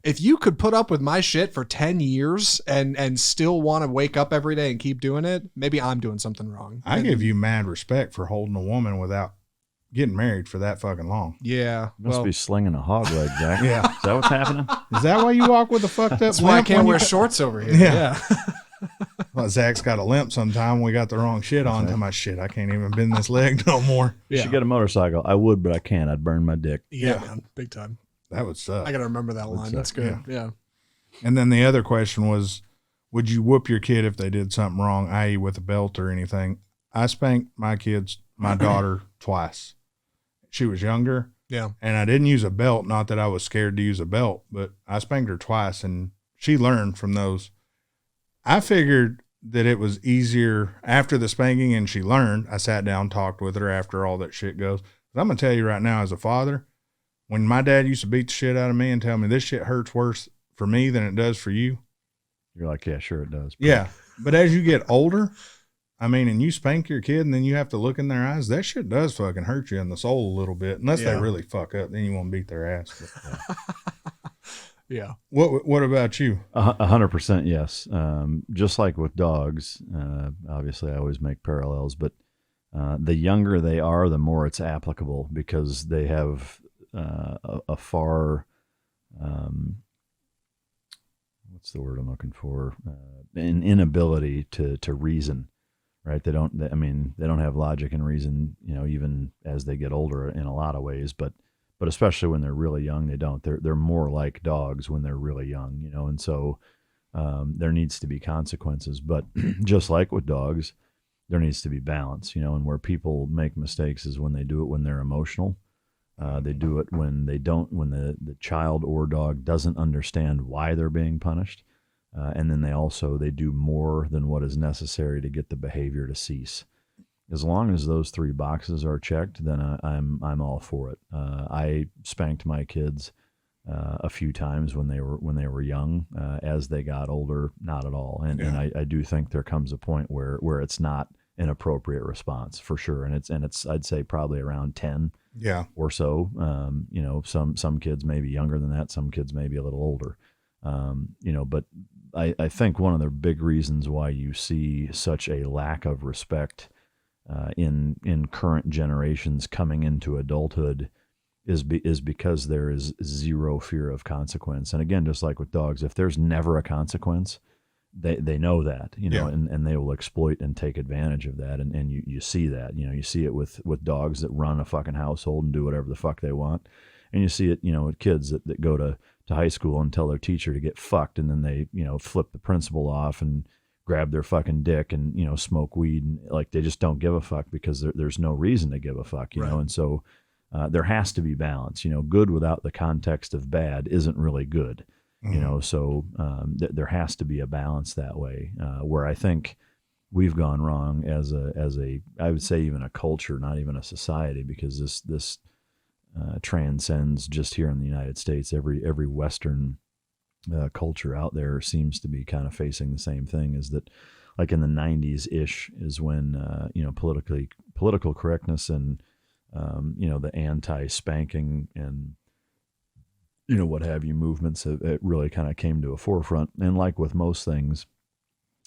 If you could put up with my shit for 10 years and still want to wake up every day and keep doing it, maybe I'm doing something wrong. I give you mad respect for holding a woman without getting married for that fucking long. Yeah. Must be slinging a hog leg, Zach. Yeah. Is that what's happening? Is that why you walk with a fucked up that's why I limp can't when wear you shorts over here. Yeah. Well, Zach's got a limp sometime. We got the wrong shit on to my shit. I can't even bend this leg no more. You Yeah. should get a motorcycle. I would, but I can't. I'd burn my dick. Yeah, man. Big time. That would suck. I got to remember that line. That's good. Yeah. And then the other question was, would you whoop your kid if they did something wrong, i.e. with a belt or anything? I spanked my daughter twice. She was younger. Yeah. And I didn't use a belt. Not that I was scared to use a belt, but I spanked her twice and she learned from those. I figured that it was easier after the spanking and she learned. I sat down, talked with her after all that shit goes. But I'm going to tell you right now, as a father, when my dad used to beat the shit out of me and tell me this shit hurts worse for me than it does for you. You're like, yeah, sure it does. Yeah. But as you get older, I mean, and you spank your kid and then you have to look in their eyes, that shit does fucking hurt you in the soul a little bit. Unless they really fuck up, then you want to beat their ass. But, Yeah. What about you? 100% yes. Just like with dogs, obviously I always make parallels, but the younger they are, the more it's applicable because they have a far, what's the word I'm looking for? An inability to reason, right? They don't have logic and reason, you know, even as they get older in a lot of ways, but especially when they're really young, they don't. They're more like dogs when they're really young, you know, and so there needs to be consequences. But just like with dogs, there needs to be balance, you know, and where people make mistakes is when they do it when they're emotional. They do it when when the child or dog doesn't understand why they're being punished. And then they do more than what is necessary to get the behavior to cease. As long as those 3 boxes are checked, then I'm all for it. I spanked my kids a few times when they were young. As they got older, not at all. And I do think there comes a point where it's not an appropriate response for sure. And it's I'd say probably around 10 or so. Some kids may be younger than that. Some kids may be a little older. But I think one of the big reasons why you see such a lack of respect in current generations coming into adulthood is because there is zero fear of consequence. And again, just like with dogs, if there's never a consequence, they know that, and they will exploit and take advantage of that. And you see that, you see it with dogs that run a fucking household and do whatever the fuck they want. And you see it, with kids that go to high school and tell their teacher to get fucked. And then they, flip the principal off and grab their fucking dick and, smoke weed. And like, they just don't give a fuck because there's no reason to give a fuck, you know? And so there has to be balance, good without the context of bad isn't really good. So there has to be a balance that way, where I think we've gone wrong as a I would say even a culture, not even a society, because this transcends just here in the United States. Every Western culture out there seems to be kind of facing the same thing. Is that like in the 90s ish is when political correctness and the anti-spanking and what have you movements, it really kind of came to a forefront. And like with most things,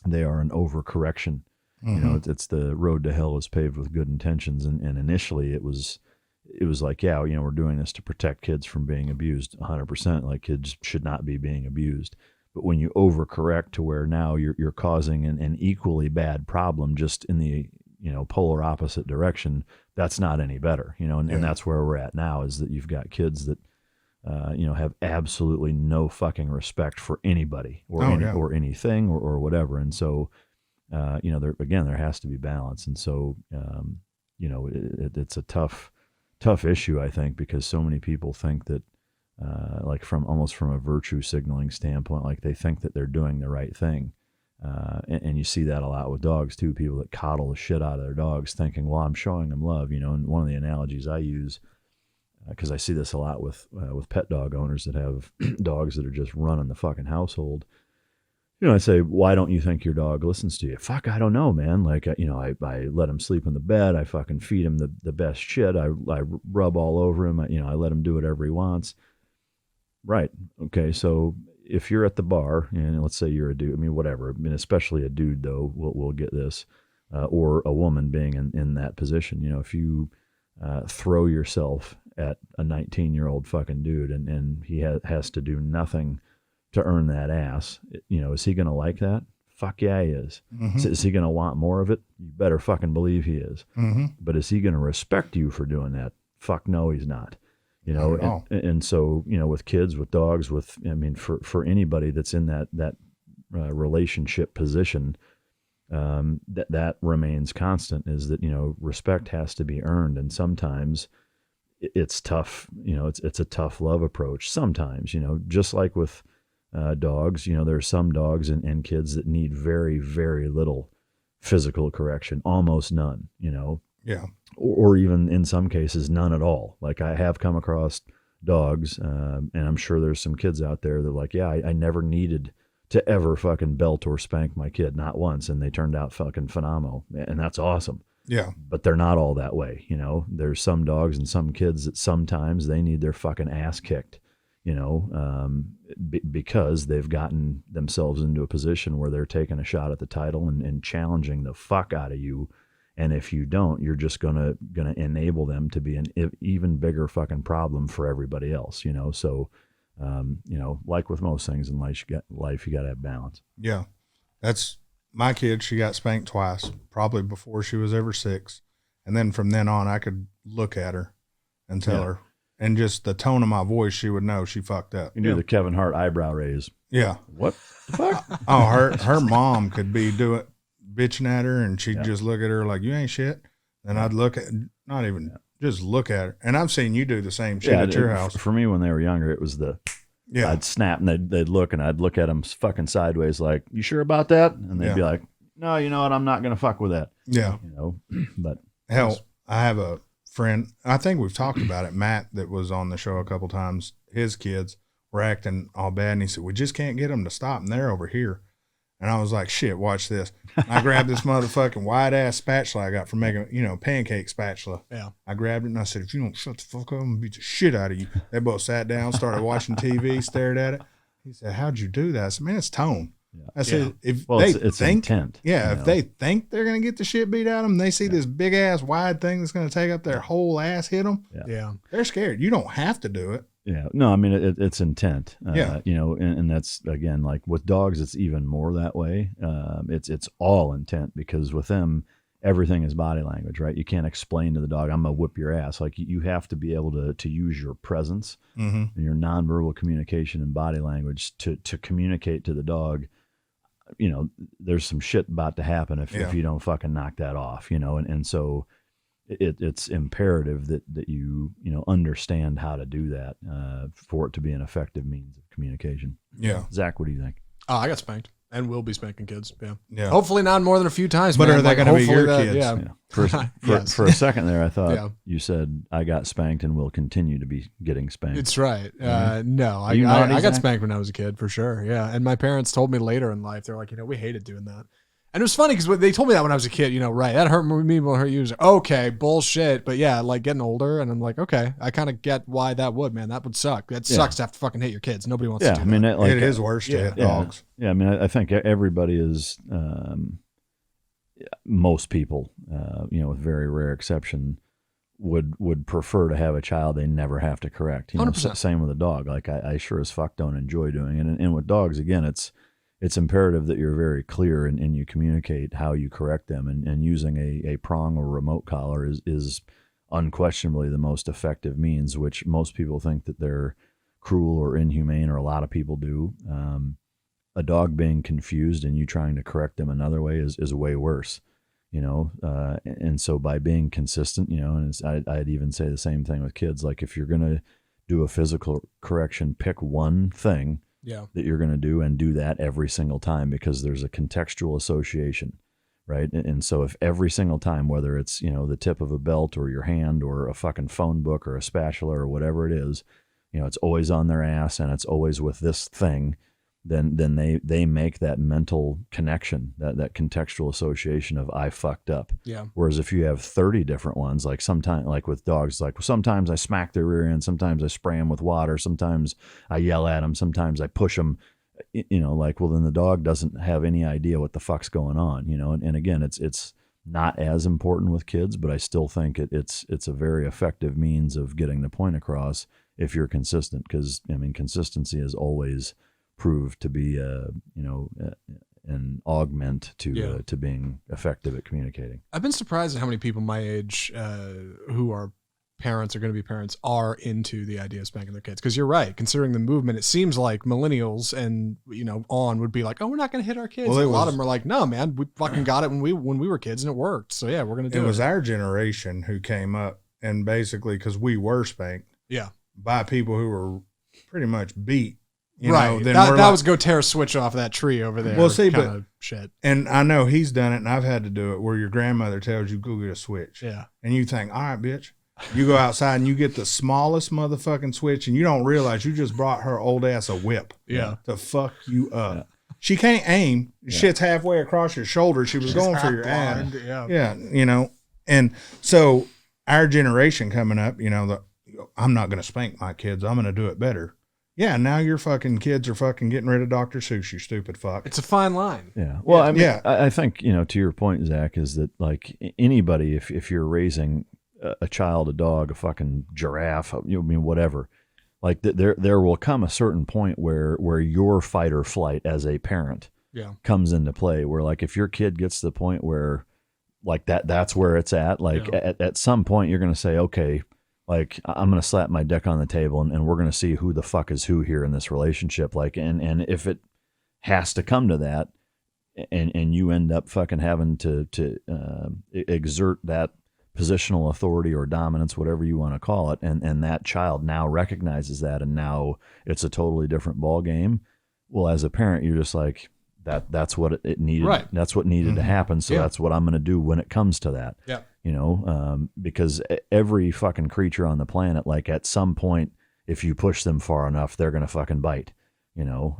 they are an overcorrection. It's the road to hell is paved with good intentions. And initially it was like, we're doing this to protect kids from being abused 100%. Like kids should not be being abused. But when you overcorrect to where now you're causing an equally bad problem just in the, polar opposite direction, that's not any better, and that's where we're at now, is that you've got kids that, have absolutely no fucking respect for anybody or or anything or whatever. And so, there has to be balance. And so, it's a tough issue, I think, because so many people think that, like from a virtue signaling standpoint, like they think that they're doing the right thing. And you see that a lot with dogs too, people that coddle the shit out of their dogs thinking, well, I'm showing them love, and one of the analogies I use, because I see this a lot with pet dog owners that have dogs that are just running the fucking household. I say, why don't you think your dog listens to you? Fuck, I don't know, man. Like, I let him sleep in the bed. I fucking feed him the best shit. I rub all over him. I let him do whatever he wants. Right. Okay. So if you're at the bar and let's say you're a dude, whatever, especially a dude though, we'll get this, or a woman being in that position, if you throw yourself at a 19-year-old fucking dude and he has to do nothing to earn that ass, is he going to like that? Fuck yeah, he is. Is he going to want more of it? You better fucking believe he is. But is he going to respect you for doing that? Fuck no, he's not. And so, with kids, with dogs, for anybody that's in that relationship position, that remains constant, is that, respect has to be earned. And sometimes it's tough, it's a tough love approach sometimes, just like with dogs, there's some dogs and kids that need very, very little physical correction, almost none, or even in some cases, none at all. Like I have come across dogs, and I'm sure there's some kids out there that are like, I never needed to ever fucking belt or spank my kid, not once. And they turned out fucking phenomenal. And that's awesome. Yeah. But they're not all that way. There's some dogs and some kids that sometimes they need their fucking ass kicked, because they've gotten themselves into a position where they're taking a shot at the title and challenging the fuck out of you. And if you don't, you're just gonna enable them to be an even bigger fucking problem for everybody else, So, like with most things in life, you got to have balance. Yeah. That's my kid. She got spanked twice, probably before she was ever 6. And then from then on, I could look at her and tell her, and just the tone of my voice, she would know she fucked up. You do the Kevin Hart eyebrow raise. Yeah. What the fuck? Oh, her mom could be bitching at her, and she'd just look at her like, you ain't shit. And I'd look at, not even just look at her. And I've seen you do the same shit at your house. For me, when they were younger, it was I'd snap and they'd look, and I'd look at them fucking sideways like, you sure about that? And they'd be like, no, you know what? I'm not going to fuck with that. Yeah. You know, but hell, I have a friend, I think we've talked about it, Matt, that was on the show a couple times. His kids were acting all bad, and he said, we just can't get them to stop, and they're over here. And I was like, shit, watch this. I grabbed this motherfucking wide-ass spatula I got from making, pancake spatula. Yeah. I grabbed it, and I said, if you don't shut the fuck up, I'm going to beat the shit out of you. They both sat down, started watching TV, stared at it. He said, how'd you do that? I said, man, it's tone. Yeah. I said, if it's think, intent. Yeah, if they think they're going to get the shit beat out of them, they see this big-ass wide thing that's going to take up their whole ass, hit them. Yeah. They're scared. You don't have to do it. Yeah, no, I mean it's intent. Yeah, and that's again like with dogs, it's even more that way. It's all intent because with them, everything is body language, right? You can't explain to the dog, "I'm gonna whip your ass." Like you have to be able to use your presence and your nonverbal communication and body language to communicate to the dog. There's some shit about to happen if you don't fucking knock that off. And so. It's imperative that you understand how to do that for it to be an effective means of communication. Yeah, Zach, what do you think? Oh, I got spanked and will be spanking kids. Yeah. Yeah. Hopefully not more than a few times. But man. are they going to be your kids? Yeah. For a second there, I thought you said I got spanked and will continue to be getting spanked. It's right. No, I got spanked when I was a kid for sure. Yeah, and my parents told me later in life, they're like, we hated doing that. And it was funny because they told me that when I was a kid, right, that hurt me will hurt you. Like, okay, bullshit. But yeah, like getting older, and I'm like, okay, I kind of get why that would, man. That would suck. That sucks to have to fucking hit your kids. Nobody wants to do that. It is worse to hit dogs. Yeah, I mean, I think everybody is, most people, with very rare exception, would prefer to have a child they never have to correct. 100%. Same with a dog. Like I sure as fuck don't enjoy doing it. And with dogs, again, it's imperative that you're very clear and you communicate how you correct them. And using a prong or remote collar is unquestionably the most effective means, which most people think that they're cruel or inhumane, or a lot of people do. A dog being confused and you trying to correct them another way is way worse, and so by being consistent, and I'd even say the same thing with kids. Like if you're going to do a physical correction, pick one thing that you're going to do and do that every single time, because there's a contextual association, right? And so if every single time, whether it's, the tip of a belt or your hand or a fucking phone book or a spatula or whatever it is, it's always on their ass and it's always with this thing, then they make that mental connection, that contextual association of I fucked up. Yeah. Whereas if you have 30 different ones, like sometimes, like with dogs, like sometimes I smack their rear end, sometimes I spray them with water, sometimes I yell at them, sometimes I push them, well, then the dog doesn't have any idea what the fuck's going on, and again, it's not as important with kids, but I still think it's a very effective means of getting the point across if you're consistent, because consistency is always proved to be an augment to being effective at communicating. I've been surprised at how many people my age who are parents or going to be parents are into the idea of spanking their kids. Because you're right, considering the movement, it seems like millennials and on would be like, oh, we're not going to hit our kids. Well, a lot of them are like, no, man, we fucking got it when we were kids and it worked. So yeah, we're going to do it. It was our generation who came up, and basically because we were spanked by people who were pretty much beat. Right. That was go tear a switch off that tree over there. Well, see, but shit. And I know he's done it, and I've had to do it, where your grandmother tells you go get a switch. Yeah. And you think, all right, bitch. You go outside and you get the smallest motherfucking switch, and you don't realize you just brought her old ass a whip. Yeah. To fuck you up. Yeah. She can't aim. Shit's halfway across your shoulder. She was going for your ass. Yeah. And so our generation coming up, I'm not going to spank my kids. I'm going to do it better. Yeah, now your fucking kids are fucking getting rid of Dr. Seuss, you stupid fuck. It's a fine line. Yeah. Well, I think, to your point, Zach, is that like anybody, if you're raising a child, a dog, a fucking giraffe, whatever, like there will come a certain point where your fight or flight as a parent comes into play, where like if your kid gets to the point where like that's where it's at, like at some point you're going to say, okay, like I'm going to slap my dick on the table and we're going to see who the fuck is who here in this relationship. Like, and if it has to come to that and you end up fucking having to exert that positional authority or dominance, whatever you want to call it, and that child now recognizes that, and now it's a totally different ball game. Well, as a parent, you're just like, that's what it needed. Right. That's what needed to happen. So that's what I'm going to do when it comes to that. Yeah. You know, because every fucking creature on the planet, like at some point, if you push them far enough, they're going to fucking bite. You know,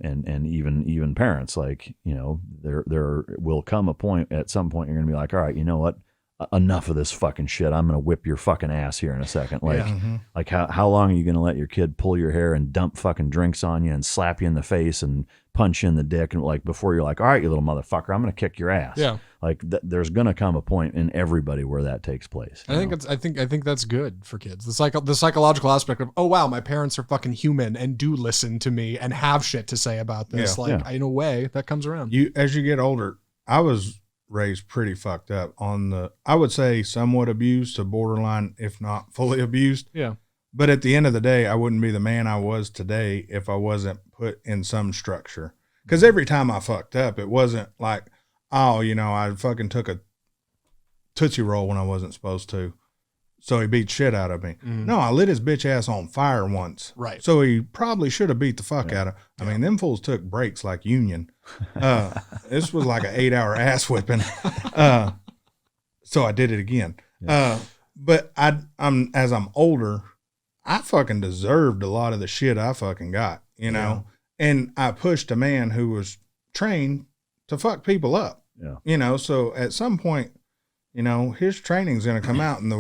and even parents, like, you know, there will come a point, at some point, you're going to be like, all right, you know what? Enough of this fucking shit. I'm going to whip your fucking ass here in a second. Like, like how long are you going to let your kid pull your hair and dump fucking drinks on you and slap you in the face and punch you in the dick, and like before you're like, all right, you little motherfucker, I'm going to kick your ass. Yeah. Like there's going to come a point in everybody where that takes place. I think that's good for kids. The psychological aspect of, oh wow, my parents are fucking human and do listen to me and have shit to say about this. In a way that comes around. As you get older, I was raised pretty fucked up I would say somewhat abused to borderline, if not fully abused. Yeah. But at the end of the day, I wouldn't be the man I was today if I wasn't put in some structure. Because every time I fucked up, it wasn't like, oh, you know, I fucking took a Tootsie Roll when I wasn't supposed to, so he beat shit out of me. No, I lit his bitch ass on fire once. Right. So he probably should have beat the fuck out of. I mean, them fools took breaks like Union. This was like an 8-hour ass whipping. So I did it again. But I'm as I'm older, I fucking deserved a lot of the shit I fucking got, you know? And I pushed a man who was trained to fuck people up, you know? So at some point, you know, his training's going to come out, and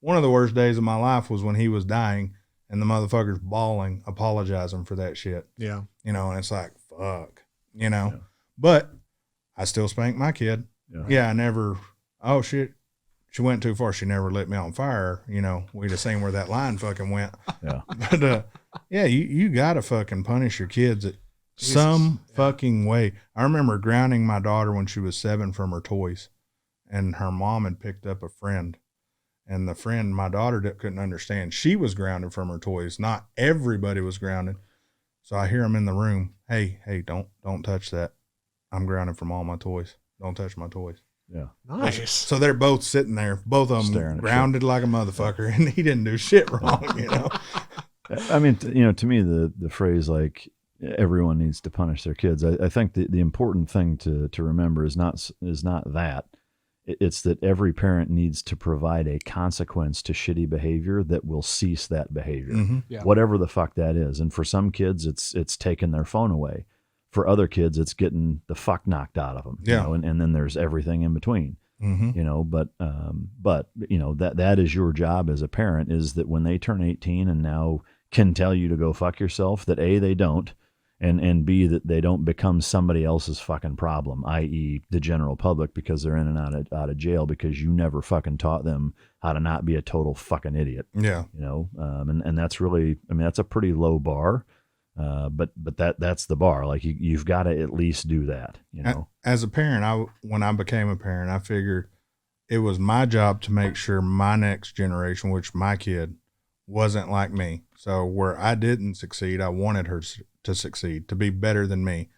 one of the worst days of my life was when he was dying and the motherfucker's bawling, apologizing for that shit. Yeah. You know, and it's like, fuck, you know, but I still spanked my kid. I never, oh shit, she went too far. She never lit me on fire. You know, we'd have seen where that line fucking went. Yeah. But, you gotta fucking punish your kids some fucking way. I remember grounding my daughter when she was 7 from her toys, and her mom had picked up a friend, and the friend my daughter couldn't understand. She was grounded from her toys. Not everybody was grounded. So I hear him in the room. Hey, don't touch that. I'm grounded from all my toys. Don't touch my toys. Yeah. Nice. So they're both sitting there, both of them grounded like a motherfucker, and he didn't do shit wrong, you know? I mean, you know, to me, the phrase like everyone needs to punish their kids, I think the important thing to remember is not that. It's that every parent needs to provide a consequence to shitty behavior that will cease that behavior, whatever the fuck that is. And for some kids, it's taking their phone away. For other kids, it's getting the fuck knocked out of them. You know, and then there's everything in between. You know, but you know, that is your job as a parent, is that when they turn 18 and now can tell you to go fuck yourself, that A, they don't, and B, that they don't become somebody else's fucking problem, i.e. the general public, because they're in and out of jail because you never fucking taught them how to not be a total fucking idiot. Yeah. You know, and that's really, I mean, that's a pretty low bar. But that's the bar. Like you've got to at least do that, you know. As a parent, when I became a parent, I figured it was my job to make sure my next generation, which my kid, wasn't like me. So where I didn't succeed, I wanted her to succeed, to be better than me.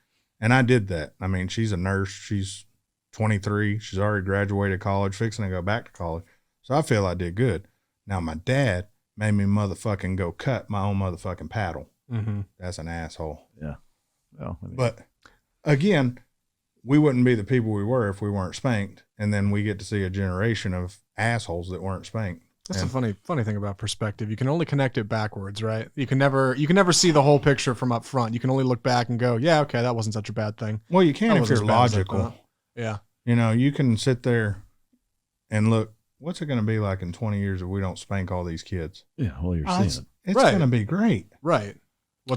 And I did that. I mean, she's a nurse. She's 23. She's already graduated college, fixing to go back to college. So I feel I did good. Now my dad made me motherfucking go cut my own motherfucking paddle. That's an asshole. Yeah. Well, I mean, but again, we wouldn't be the people we were if we weren't spanked. And then we get to see a generation of assholes that weren't spanked. That's a funny thing about perspective. You can only connect it backwards, right? You can never see the whole picture from up front. You can only look back and go, yeah, okay, that wasn't such a bad thing. Well, you can if you're logical. Yeah. You know, you can sit there and look, what's it going to be like in 20 years if we don't spank all these kids? Yeah, well, you're seeing it. It's going to be great. Right.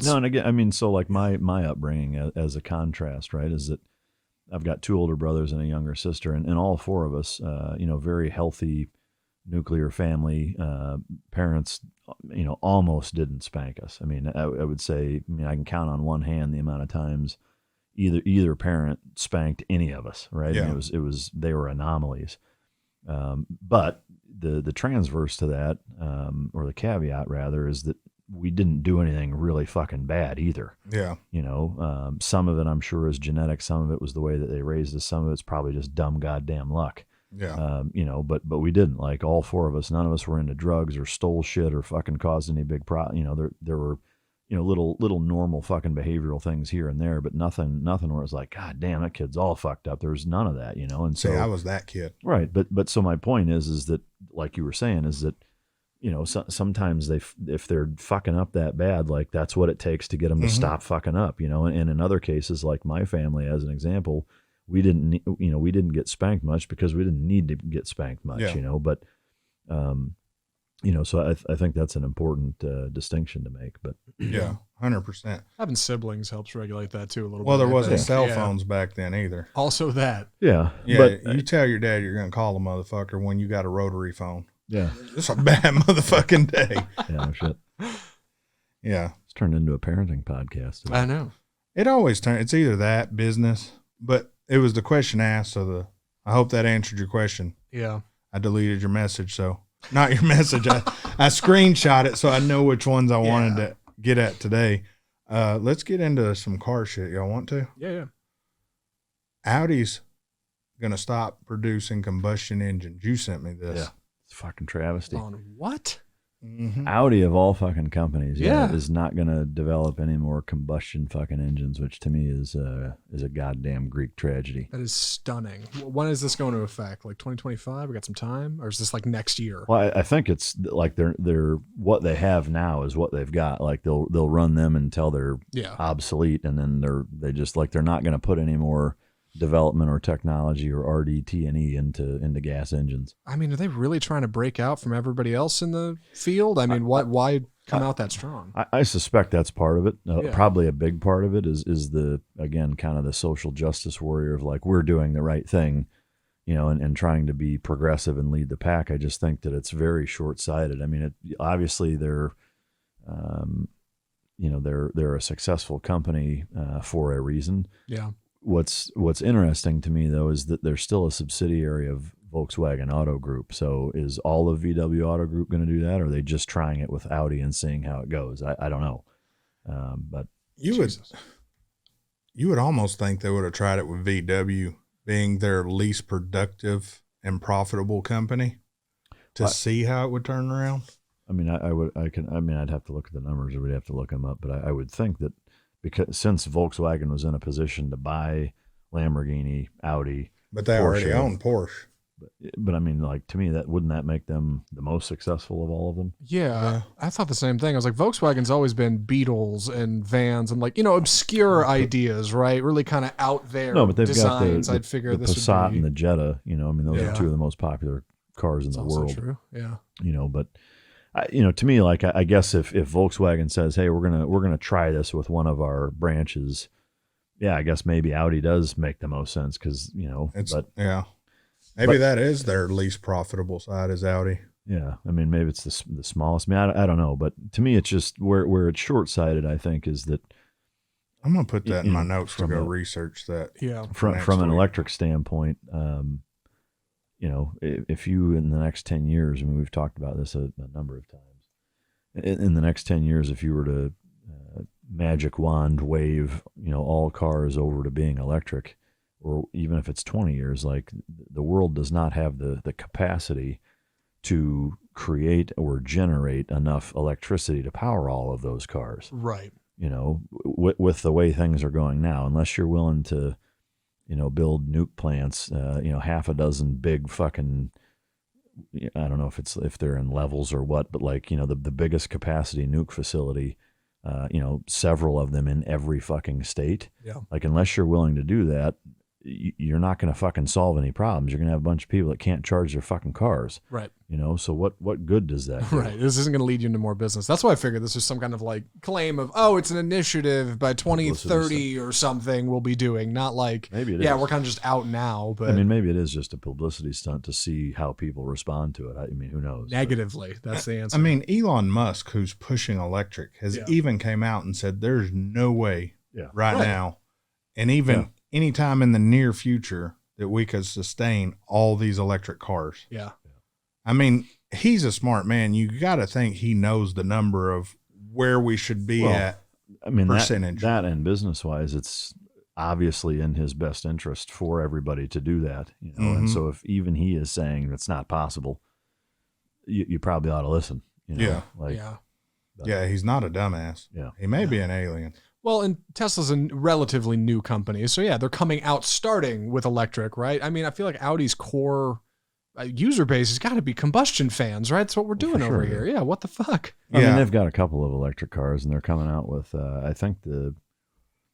No, and again, I mean, so like my upbringing as a contrast, right, is that I've got 2 older brothers and a younger sister, and all 4 of us, you know, very healthy nuclear family, parents, you know, almost didn't spank us. I mean, I would say, I mean, I can count on one hand the amount of times either parent spanked any of us, right? Yeah. And it was they were anomalies. But the transverse to that, or the caveat rather, is that we didn't do anything really fucking bad either. Yeah. You know, some of it I'm sure is genetic. Some of it was the way that they raised us. Some of it's probably just dumb goddamn luck. Yeah. You know, but we didn't. Like all four of us, none of us were into drugs or stole shit or fucking caused any big You know, there were, you know, little normal fucking behavioral things here and there, but nothing where it was like, God damn, that kid's all fucked up. There's none of that, you know. And so See, I was that kid. right, but so my point is that, like you were saying, is that, you know, sometimes if they're fucking up that bad, like that's what it takes to get them to stop fucking up, you know. And in other cases, like my family, as an example, we didn't get spanked much because we didn't need to get spanked much, you know. But, you know, so I think that's an important distinction to make. But yeah, 100%. Having siblings helps regulate that too a little bit. Well, there wasn't cell phones back then either. Also that. Yeah. But you tell your dad you're going to call a motherfucker when you got a rotary phone. Yeah. It's a bad motherfucking day. Yeah, no shit. Yeah. It's turned into a parenting podcast. I know. It always turns. It's either that, business, but it was the question asked. So I hope that answered your question. Yeah. I deleted your message. So not your message. I screenshot it so I know which ones I wanted to get at today. Let's get into some car shit. Y'all want to? Yeah. Audi's going to stop producing combustion engines. You sent me this. Yeah. It's a fucking travesty. On what? Mm-hmm. Audi of all fucking companies, is not going to develop any more combustion fucking engines, which to me is a goddamn Greek tragedy. That is stunning. When is this going to affect? Like 2025? We got some time, or is this like next year? Well, I think it's like they're what they have now is what they've got. Like they'll run them until they're obsolete, and then they're not going to put any more development or technology or RDT&E into gas engines. I mean, are they really trying to break out from everybody else in the field? I mean, why come out that strong? I suspect that's part of it. Probably a big part of it is the, again, kind of the social justice warrior of like, we're doing the right thing, you know, and trying to be progressive and lead the pack. I just think that it's very short-sighted. I mean, obviously they're a successful company for a reason. Yeah. What's interesting to me though is that they're still a subsidiary of Volkswagen Auto Group. So is all of VW Auto Group going to do that, or are they just trying it with Audi and seeing how it goes? I don't know. But you would almost think they would have tried it with VW being their least productive and profitable company to see how it would turn around. I mean, I'd have to look at the numbers, or we'd have to look them up, but I would think that, because since Volkswagen was in a position to buy Lamborghini, Audi, but they already own Porsche. But I mean, like, to me, wouldn't that make them the most successful of all of them? Yeah, I thought the same thing. I was like, Volkswagen's always been Beetles and vans and, like, you know, obscure ideas, right? Really kind of out there. No, but they've designs. got I'd figure the this Passat would be... and the Jetta. You know, I mean, those are two of the most popular cars in the world. True. Yeah. You know, but you know, to me, like, I guess if Volkswagen says, hey, we're gonna try this with one of our branches, yeah, I guess maybe Audi does make the most sense, because, you know, maybe that is their least profitable side is Audi. Yeah, I mean, maybe it's the smallest. I mean, I don't know, but to me, it's just where it's short sighted. I think is that I'm gonna put that in my notes to go research that. Yeah, from an electric standpoint. You know, if you in the next 10 years, I mean, we've talked about this a number of times. In the next 10 years, if you were to magic wand wave, you know, all cars over to being electric, or even if it's 20 years, like, the world does not have the capacity to create or generate enough electricity to power all of those cars. Right. You know, with the way things are going now, unless you're willing to, you know, build nuke plants, you know, half a dozen big fucking, I don't know if they're in levels or what, but, like, you know, the biggest capacity nuke facility, you know, several of them in every fucking state. Yeah. Like, unless you're willing to do that, you're not going to fucking solve any problems. You're going to have a bunch of people that can't charge their fucking cars. Right. You know, so what good does that do? Right. This isn't going to lead you into more business. That's why I figured this was some kind of, like, claim of, oh, it's an initiative by 2030 or something we'll be doing. Not like, maybe it is. We're kind of just out now. But I mean, maybe it is just a publicity stunt to see how people respond to it. I mean, who knows? Negatively. That's the answer. I mean, Elon Musk, who's pushing electric, has even came out and said there's no way right now, and even anytime in the near future, that we could sustain all these electric cars. Yeah. I mean, he's a smart man. You got to think he knows the number of where we should be at. I mean, percentage. That and business wise, it's, obviously in his best interest for everybody to do that, you know. And so if even he is saying it's not possible, you probably ought to listen, you know. Yeah. Like, Yeah, he's not a dumbass. Yeah. He may be an alien. Well, and Tesla's a relatively new company. So, yeah, they're coming out starting with electric, right? I mean, I feel like Audi's core user base has got to be combustion fans, right? That's what we're doing over here. Yeah, what the fuck? I mean, they've got a couple of electric cars, and they're coming out with, I think the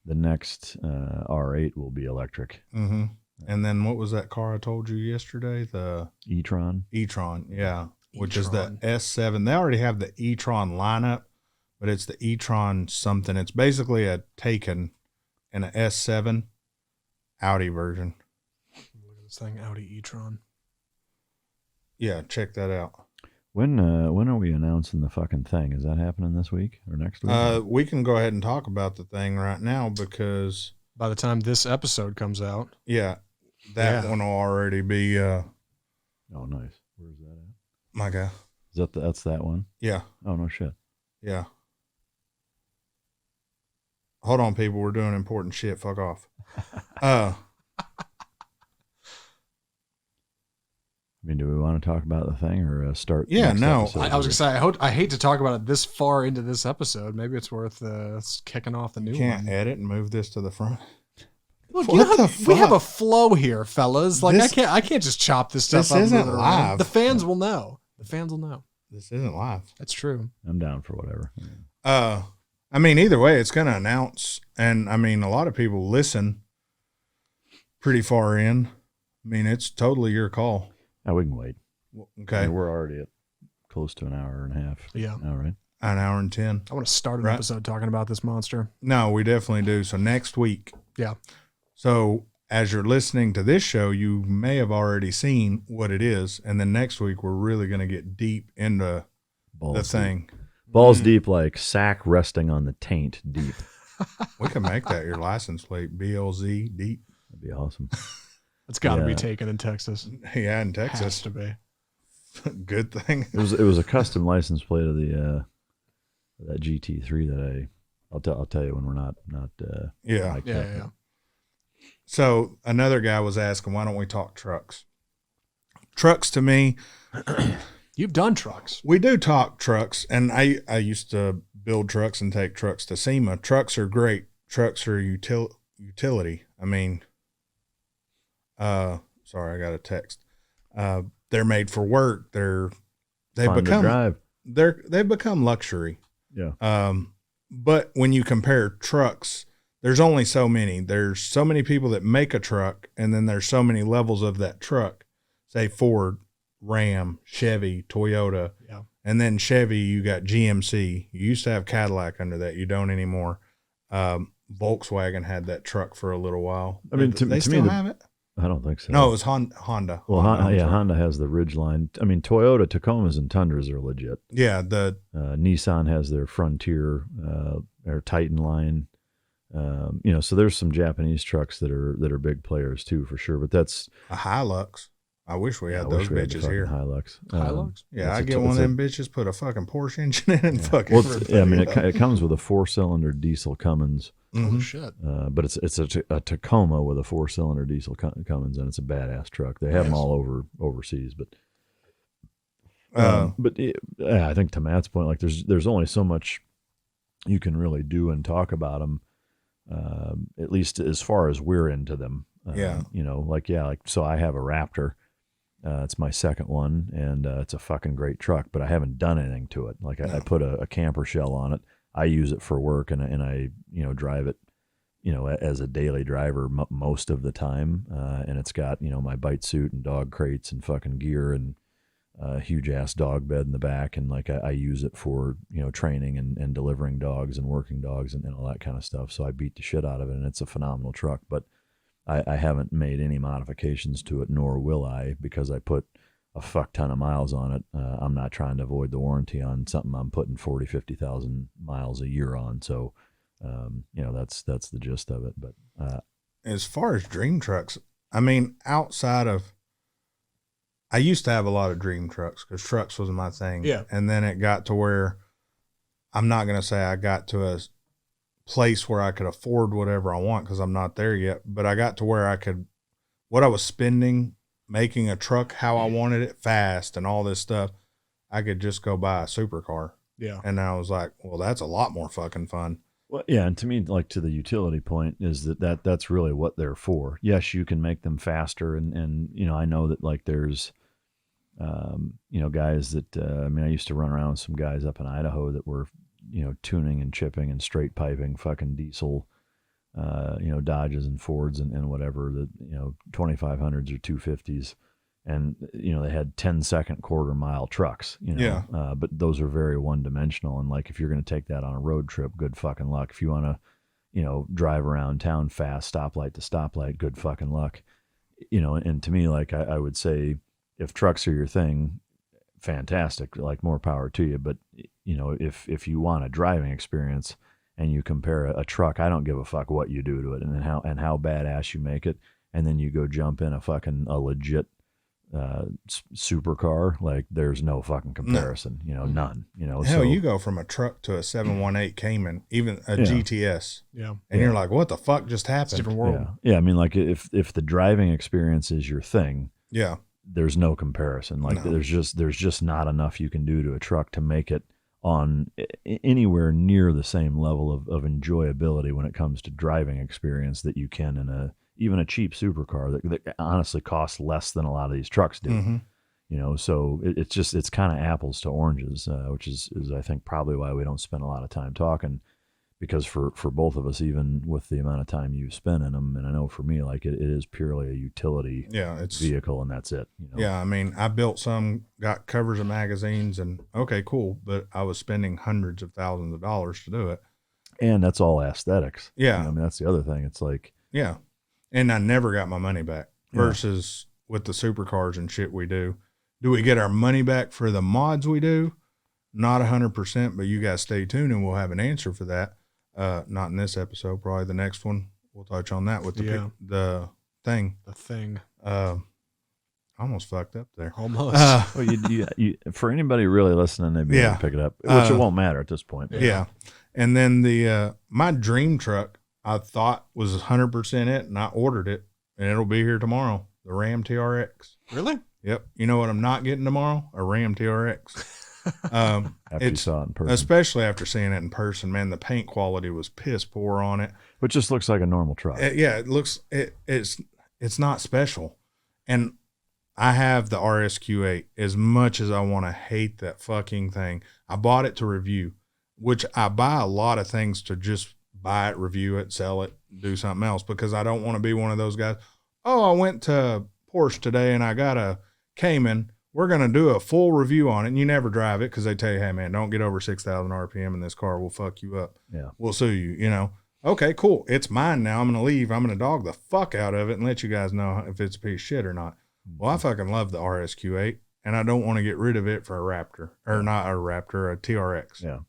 next R8 will be electric. Mm-hmm. And then what was that car I told you yesterday? The e-tron. E-tron, yeah, which is the S7. They already have the e-tron lineup, but it's the e-tron something. It's basically a Taycan and an S7 Audi version. Look at this thing, Audi e-tron. Yeah, check that out. When are we announcing the fucking thing? Is that happening this week or next week? We can go ahead and talk about the thing right now because by the time this episode comes out, that one will already be. Oh, nice. Where's that at? My guy. Is that's that one? Yeah. Oh, no shit. Yeah. Hold on, people. We're doing important shit. Fuck off. I mean, do we want to talk about the thing or start? Yeah, no. I was gonna say I hate to talk about it this far into this episode. Maybe it's worth kicking off the new one. Can't edit and move this to the front. Look, we have a flow here, fellas. Like I can't just chop this stuff. This isn't live. The fans will know. The fans will know. This isn't live. That's true. I'm down for whatever. I mean, either way, it's going to announce, and I mean, a lot of people listen pretty far in. I mean, it's totally your call. Yeah, we can wait. Okay. I mean, we're already at close to an hour and a half. Yeah. All right. An hour and 10. I want to start an episode talking about this monster. No, we definitely do. So next week. Yeah. So as you're listening to this show, you may have already seen what it is. And then next week, we're really going to get deep into the thing. Balls deep, like sack resting on the taint deep. We can make that your license plate. BLZ deep. That'd be awesome. It's got to be taken in Texas. Yeah, in Texas. Has to be. Good thing. It was a custom license plate of the that GT3 that I'll tell you when we're not Yeah. So another guy was asking, why don't we talk trucks? Trucks to me. You've done trucks. We do talk trucks, and I used to build trucks and take trucks to SEMA. Trucks are great. Trucks are utility. I mean, sorry, I got a text. They're made for work. They've become luxury. Yeah. But when you compare trucks, there's only so many. There's so many people that make a truck, and then there's so many levels of that truck. Say Ford, Ram, Chevy, Toyota. Yeah. And then Chevy, you got GMC. You used to have Cadillac under that. You don't anymore. Volkswagen had that truck for a little while. I mean, they still have it? I don't think so. No, it was Honda. Well, Honda has the Ridgeline. I mean, Toyota Tacomas and Tundras are legit. Yeah, the Nissan has their Frontier, their Titan line. So there's some Japanese trucks that are big players too, for sure. But that's a Hilux. I wish we had those bitches here. Hilux. Yeah, I get one of them bitches, put a fucking Porsche engine in and fucking. Well, I mean, it comes with a 4-cylinder diesel Cummins. Oh shit! But it's a Tacoma with a 4-cylinder diesel Cummins, and it's a badass truck. They have them all overseas, but I think to Matt's point, like there's only so much you can really do and talk about them, at least as far as we're into them. So I have a Raptor. It's my second one, and it's a fucking great truck, but I haven't done anything to it. Like I put a camper shell on it. I use it for work, and I drive it, as a daily driver most of the time. And it's got, my bite suit and dog crates and fucking gear and a huge ass dog bed in the back. And like, I use it for, training and delivering dogs and working dogs and all that kind of stuff. So I beat the shit out of it, and it's a phenomenal truck, but I haven't made any modifications to it, nor will I, because I put a fuck ton of miles on it. I'm not trying to avoid the warranty on something I'm putting 50,000 miles a year on. So, that's the gist of it. But as far as dream trucks, I mean, I used to have a lot of dream trucks because trucks was my thing. Yeah. And then it got to where I'm not going to say I got to a place where I could afford whatever I want because I'm not there yet. But I got to where what I was spending making a truck how I wanted it fast and all this stuff, I could just go buy a supercar. Yeah. And I was like, well, that's a lot more fucking fun. Well, yeah, and to me, like to the utility point is that's really what they're for. Yes, you can make them faster, and I know that like there's, guys that I used to run around with some guys up in Idaho that were, tuning and chipping and straight piping fucking diesel, Dodges and Fords and whatever the 2500s or 250s. And, they had 10-second quarter-mile trucks, Yeah. But those are very one-dimensional. And, like, if you're going to take that on a road trip, good fucking luck. If you want to, drive around town fast, stoplight to stoplight, good fucking luck. And to me, like, I would say if trucks are your thing, fantastic, like, more power to you. But, if you want a driving experience and you compare a truck, I don't give a fuck what you do to it and how badass you make it. And then you go jump in a legit supercar, like there's no fucking comparison, none. Hell, so you go from a truck to a 718 Cayman, even a GTS, and you're like, what the fuck just happened? It's a different world. Yeah, I mean, like if the driving experience is your thing, there's no comparison. Like there's just not enough you can do to a truck to make it on anywhere near the same level of enjoyability when it comes to driving experience that you can in even a cheap supercar that honestly costs less than a lot of these trucks do. Mm-hmm. So it's kind of apples to oranges, which is I think probably why we don't spend a lot of time talking, because for both of us, even with the amount of time you spend in them, and I know for me, like it is purely a utility vehicle, and that's it. Yeah, I mean, I built some, got covers of magazines, and okay, cool, but I was spending hundreds of thousands of dollars to do it. And that's all aesthetics. Yeah. I mean, that's the other thing. It's like, yeah. And I never got my money back versus with the supercars and shit we do. Do we get our money back for the mods we do? Not 100%, but you guys stay tuned and we'll have an answer for that. Not in this episode, probably the next one. We'll touch on that with the thing. The thing. I almost fucked up there. Almost. well, you for anybody really listening, they'd be able to pick it up, which it won't matter at this point. Yeah. And then my dream truck, I thought was 100% it, and I ordered it, and it'll be here tomorrow. The Ram TRX. Really? Yep. You know what I'm not getting tomorrow? A Ram TRX. After you saw it in person. Especially after seeing it in person, man, the paint quality was piss poor on it. Which just looks like a normal truck. It looks, it's not special. And I have the RSQ8. As much as I want to hate that fucking thing, I bought it to review, which I buy a lot of things to just buy it, review it, sell it, do something else, because I don't want to be one of those guys. Oh, I went to Porsche today and I got a Cayman. We're going to do a full review on it. And you never drive it because they tell you, hey, man, don't get over 6,000 RPM in this car. We'll fuck you up. Yeah. We'll sue you, Okay, cool. It's mine now. I'm going to leave. I'm going to dog the fuck out of it and let you guys know if it's a piece of shit or not. Well, I fucking love the RSQ8, and I don't want to get rid of it for a Raptor. Or not a Raptor, a TRX. Yeah.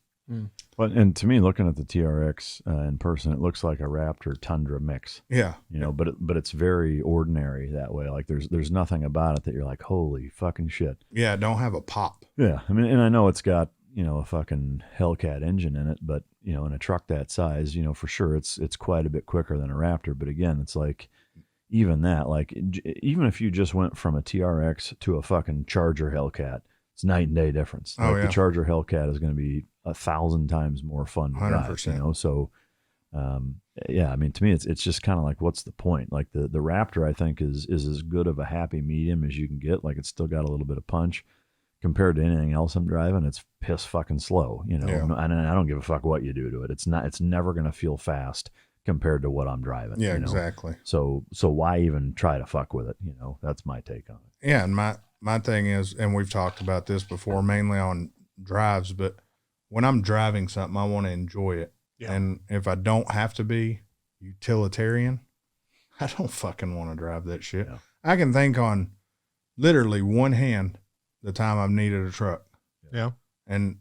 But and to me, looking at the TRX in person, it looks like a Raptor Tundra mix. Yeah. But it's very ordinary that way. Like there's nothing about it that you're like, holy fucking shit. Yeah, don't have a pop. Yeah. I mean, and I know it's got, a fucking Hellcat engine in it, but in a truck that size, for sure it's quite a bit quicker than a Raptor. But again, it's like even that, like even if you just went from a TRX to a fucking Charger Hellcat, it's night and day difference. Like the Charger Hellcat is going to be 1,000 times more fun to drive, 100%. So, I mean, to me, it's just kind of like, what's the point? Like the Raptor, I think is as good of a happy medium as you can get. Like it's still got a little bit of punch compared to anything else I'm driving. It's piss fucking slow, and I don't give a fuck what you do to it. It's never going to feel fast compared to what I'm driving. Yeah, exactly. So why even try to fuck with it? That's my take on it. Yeah. And my thing is, and we've talked about this before, mainly on drives, but when I'm driving something, I want to enjoy it. Yeah. And if I don't have to be utilitarian, I don't fucking want to drive that shit. Yeah. I can think on literally one hand the time I've needed a truck. Yeah. And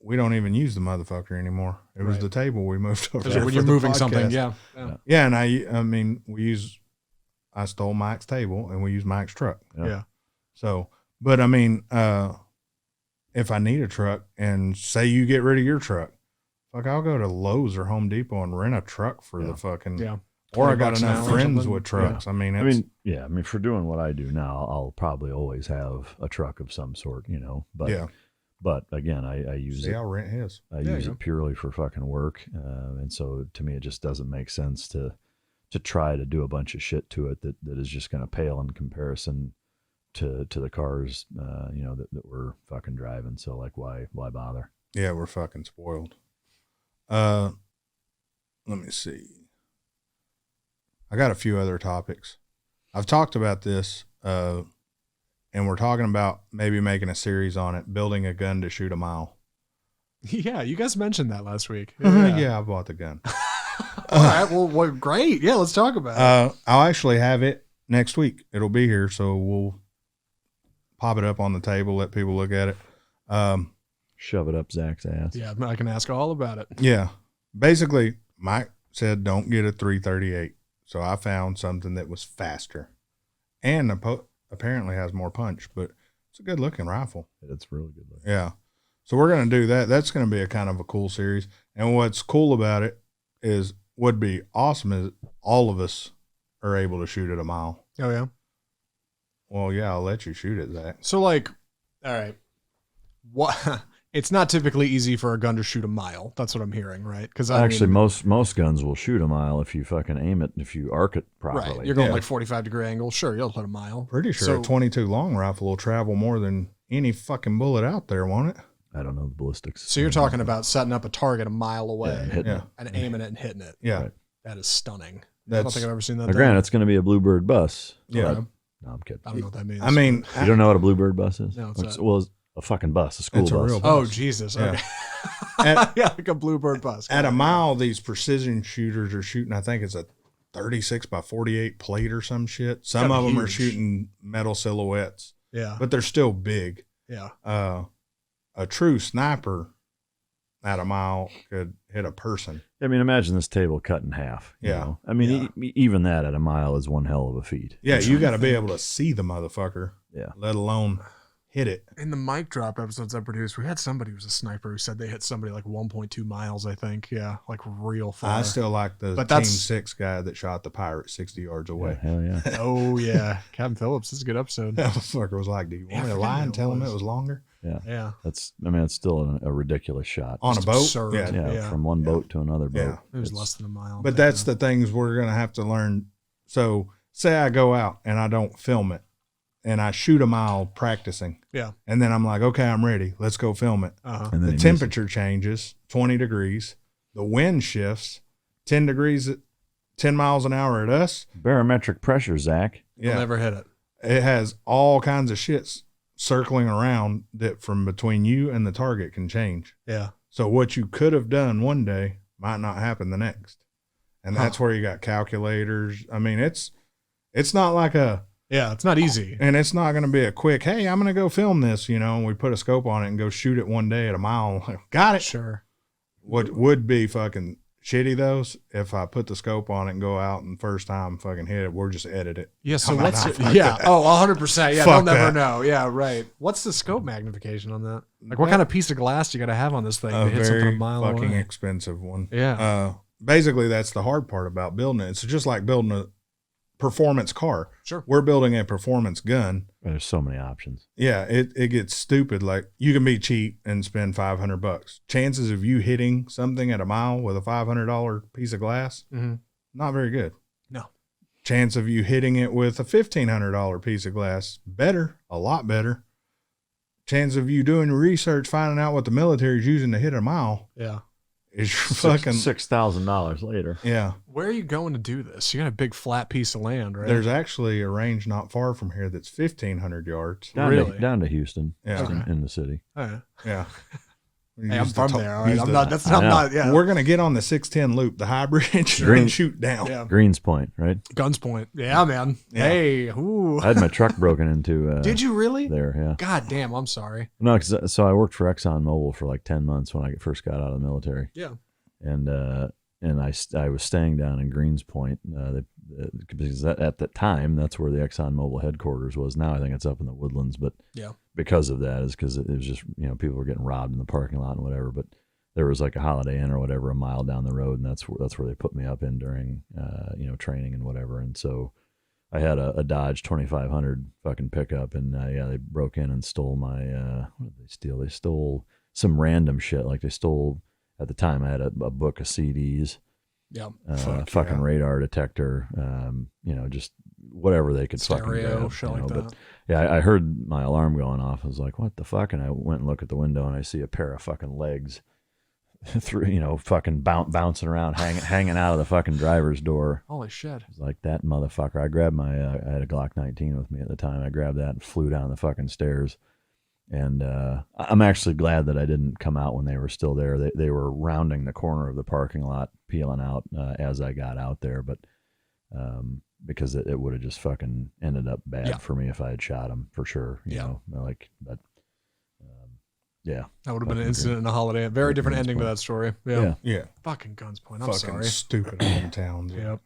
we don't even use the motherfucker anymore. It was the table we moved over there. When you're moving something, yeah. And I mean, I stole Mike's table and we use Mike's truck. Yeah. So, but I mean, if I need a truck and say you get rid of your truck, fuck, I'll go to Lowe's or Home Depot and rent a truck for the fucking. Yeah. Or I got $20 an enough hour or friends something. with trucks. Yeah. I mean, I mean, for doing what I do now, I'll probably always have a truck of some sort, you know. But yeah. But again, I use it. I'll rent his. I use it purely for fucking work, and so to me, it just doesn't make sense to try to do a bunch of shit to it that is just going to pale in comparison to the cars, you know, that we're fucking driving. So like, why bother? Yeah, we're fucking spoiled. Let me see. I got a few other topics. I've talked about this, and we're talking about maybe making a series on it, building a gun to shoot a mile. Yeah, you guys mentioned that last week. Yeah, I bought the gun. All right, well, great. Yeah, let's talk about it. I'll actually have it next week. It'll be here, so we'll pop it up on the table, let people look at it. Shove it up Zach's ass. Yeah, I can ask all about it. Yeah. Basically, Mike said don't get a 338. So I found something that was faster and apparently has more punch, but it's a good looking rifle. It's really good looking. Yeah. So we're going to do that. That's going to be a kind of a cool series. And what's cool about it would be awesome is all of us are able to shoot at a mile. Oh, yeah. Well, yeah, I'll let you shoot it, Zach. So, like, all right. What? It's not typically easy for a gun to shoot a mile. That's what I'm hearing, right? Because actually, most guns will shoot a mile if you fucking aim it, if you arc it properly. Right. You're going like 45-degree angle. Sure, you'll hit a mile. Pretty sure a 22 long rifle will travel more than any fucking bullet out there, won't it? I don't know the ballistics. So you're talking about setting up a target a mile away and aiming it and hitting it. Yeah. Right. That is stunning. I don't think I've ever seen that. Now, granted, it's going to be a Bluebird bus. Yeah. No, I'm kidding. I don't know what that means. I mean, You don't know what a Bluebird bus is? No, it's a fucking bus, a school It's a bus. real bus. Oh, Jesus. Okay. Yeah, like a Bluebird bus. At a mile, these precision shooters are shooting, I think it's a 36 by 48 plate or some shit. Some of them are shooting metal silhouettes. Yeah. But they're still big. Yeah. A true sniper at a mile could hit a person. I mean, imagine this table cut in half. You know? I mean, even that at a mile is one hell of a feat. Yeah, you got to be able to see the motherfucker. Yeah. Let alone hit it. In the mic drop episodes I produced, we had somebody who was a sniper who said they hit somebody like 1.2 miles, I think. Yeah, like real far. I still like the Team 6 guy that shot the pirate 60 yards away. Yeah, hell yeah. Oh, yeah. Captain Phillips. This is a good episode. That motherfucker was like, do you want me to lie and tell him it was longer? Yeah. Yeah. It's still a ridiculous shot. On Just a boat? absurd. Yeah. From one boat to another boat. Yeah. It was less than a mile. But that's the things we're going to have to learn. So say I go out and I don't film it and I shoot a mile practicing. Yeah. And then I'm like, okay, I'm ready. Let's go film it. Uh-huh. And then The temperature changes 20 degrees. The wind shifts 10 degrees, 10 miles an hour at us. Barometric pressure, Zach. You'll never hit it. It has all kinds of shits circling around that from between you and the target can change. Yeah. So what you could have done one day might not happen the next. And that's where you got calculators. I mean, it's not like it's not easy. and it's not going to be a quick, hey, I'm going to go film this, and we put a scope on it and go shoot it one day at a mile. Got it. Sure. What would be fucking shitty though, if I put the scope on it and go out and first time fucking hit it, we're just edit it. Yeah. So I'm what's not it? fuck Yeah. that. Oh, 100%. Yeah. Fuck They'll never that. know. Yeah. Right. What's the scope magnification on that? Like, what kind of piece of glass you got to have on this thing A to hit something a very mile fucking away? expensive one. Yeah. Basically, that's the hard part about building it. It's just like building a performance car. Sure. We're building a performance gun. There's so many options. Yeah, it gets stupid. Like you can be cheap and spend $500. Chances of you hitting something at a mile with a $500 piece of glass, not very good. No. Chance of you hitting it with a $1,500 piece of glass, better, a lot better. Chance of you doing research, finding out what the military is using to hit a mile. Yeah. Is fucking $6,000 later. Yeah. Where are you going to do this? You got a big flat piece of land, right? There's actually a range not far from here that's 1,500 yards. Down to Houston. Yeah. In the city. Oh, yeah. Yeah. Hey, I'm from there. All right. I'm not. Yeah. We're going to get on the 610 loop, the high bridge, and shoot down. Yeah. Greenspoint, right? Gunspoint. Yeah, man. Yeah. Hey. Ooh. I had my truck broken into. Did you really? There, yeah. God damn. I'm sorry. No, so I worked for ExxonMobil for like 10 months when I first got out of the military. Yeah. And I was staying down in Greenspoint because at that time that's where the ExxonMobil headquarters was. Now I think it's up in the Woodlands, but yeah, because of that is because it was just people were getting robbed in the parking lot and whatever. But there was like a Holiday Inn or whatever a mile down the road, and that's where they put me up in during training and whatever. And so I had a Dodge 2500 fucking pickup, and they broke in and stole my what did they steal? They stole some random shit. Like they stole, at the time I had a book of CDs, fucking radar detector, just whatever they could fucking grab, shit like that. But yeah, I heard my alarm going off. I was like, what the fuck? And I went and looked at the window, and I see a pair of fucking legs through, fucking bouncing around, hanging out of the fucking driver's door. Holy shit. It was like, that motherfucker. I grabbed I had a Glock 19 with me at the time. I grabbed that and flew down the fucking stairs. And I'm actually glad that I didn't come out when they were still there. They were rounding the corner of the parking lot, peeling out as I got out there. But because it would have just fucking ended up bad for me if I had shot him, for sure. You know, but yeah. That would have been an incident in a Holiday Inn. Very different ending to that story. Yeah. Fucking Gunspoint. I'm fucking sorry. Stupid hometowns. Yep.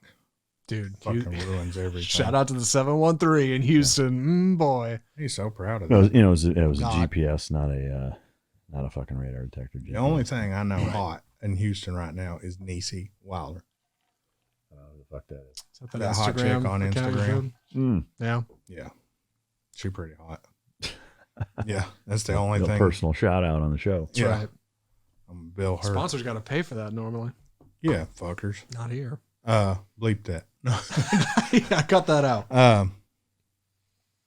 Dude. Fucking ruins everything. Shout out to the 713 in Houston. Boy. He's so proud of that. It was a GPS, not a fucking radar detector. The only thing I know hot in Houston right now is Niecy Wilder. The fuck that is. Is that That hot chick on Instagram. Yeah. Yeah. She pretty hot. Yeah, that's the only thing. Personal shout out on the show. That's right. I'm Bill Hurt. Sponsors got to pay for that normally. Yeah, fuckers. Not here. Bleep that. Yeah, cut that out.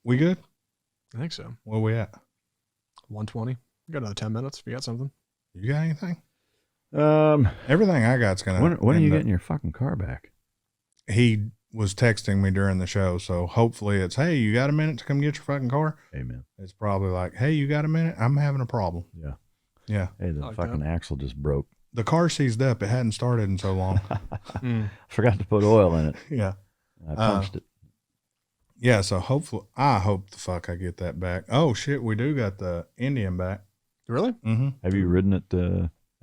We good? I think so. Where we at? 120. We got another 10 minutes if you got something. You got anything? Everything I got's gonna. When are you getting your fucking car back? He was texting me during the show, so hopefully it's, hey, you got a minute to come get your fucking car? Amen. It's probably like, hey, you got a minute? I'm having a problem. Yeah. Yeah. Hey, the fucking axle just broke. The car seized up. It hadn't started in so long. Forgot to put oil in it. Yeah. I punched it. Yeah, so hopefully, I hope the fuck I get that back. Oh, shit, we do got the Indian back. Really? Mm-hmm. Have you ridden it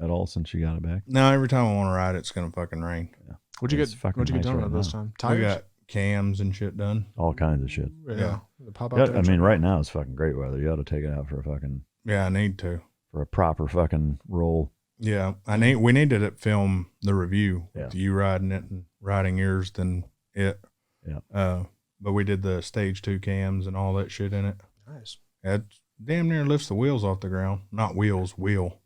at all since you got it back? No, every time I want to ride it, it's going to fucking rain. Yeah. What'd you get done with this time? Tires? We got cams and shit done. All kinds of shit. Yeah. I mean, right now it's fucking great weather. You ought to take it out for a fucking... Yeah, I need to. For a proper fucking roll. Yeah, we needed to film the review with you riding it and riding yours than it. Yeah. But we did the stage 2 cams and all that shit in it. Nice. It damn near lifts the wheels off the ground. Not wheels, wheel.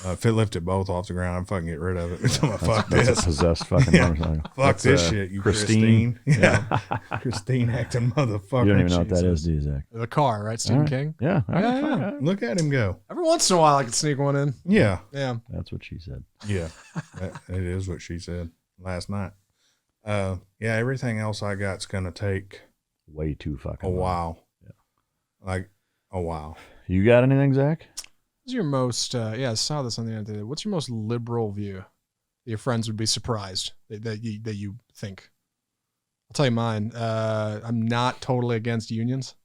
If it lifted both off the ground, I'd fucking get rid of it. Fuck that's this. A possessed fucking motorcycle. Fuck this shit, you Christine. Yeah. Christine acting motherfucker. You don't even know what that is, do you, Zach? The car, right? Stephen King? Yeah. Yeah. Look at him go. Every once in a while I can sneak one in. Yeah. Yeah. That's what she said. Yeah. It is what she said last night. Yeah, everything else I got's going to take way too fucking a while. Yeah. Like a while. You got anything, Zach? What's your most, I saw this on the internet. What's your most liberal view that your friends would be surprised that you think? I'll tell you mine. I'm not totally against unions.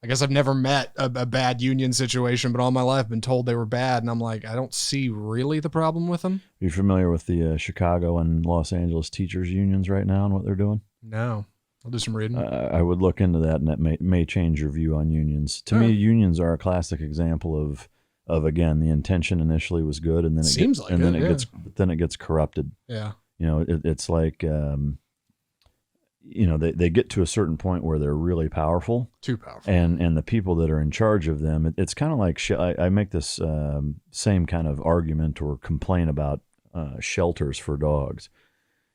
I guess I've never met a bad union situation, but all my life I've been told they were bad. And I'm like, I don't see really the problem with them. Are you familiar with the Chicago and Los Angeles teachers unions right now and what they're doing? No. I'll do some reading. I would look into that, and that may change your view on unions. To me, unions are a classic example of again, the intention initially was good, and then it gets corrupted. Yeah. It's like they get to a certain point where they're really powerful, too powerful, and the people that are in charge of them, it's kind of like I make this same kind of argument or complaint about shelters for dogs.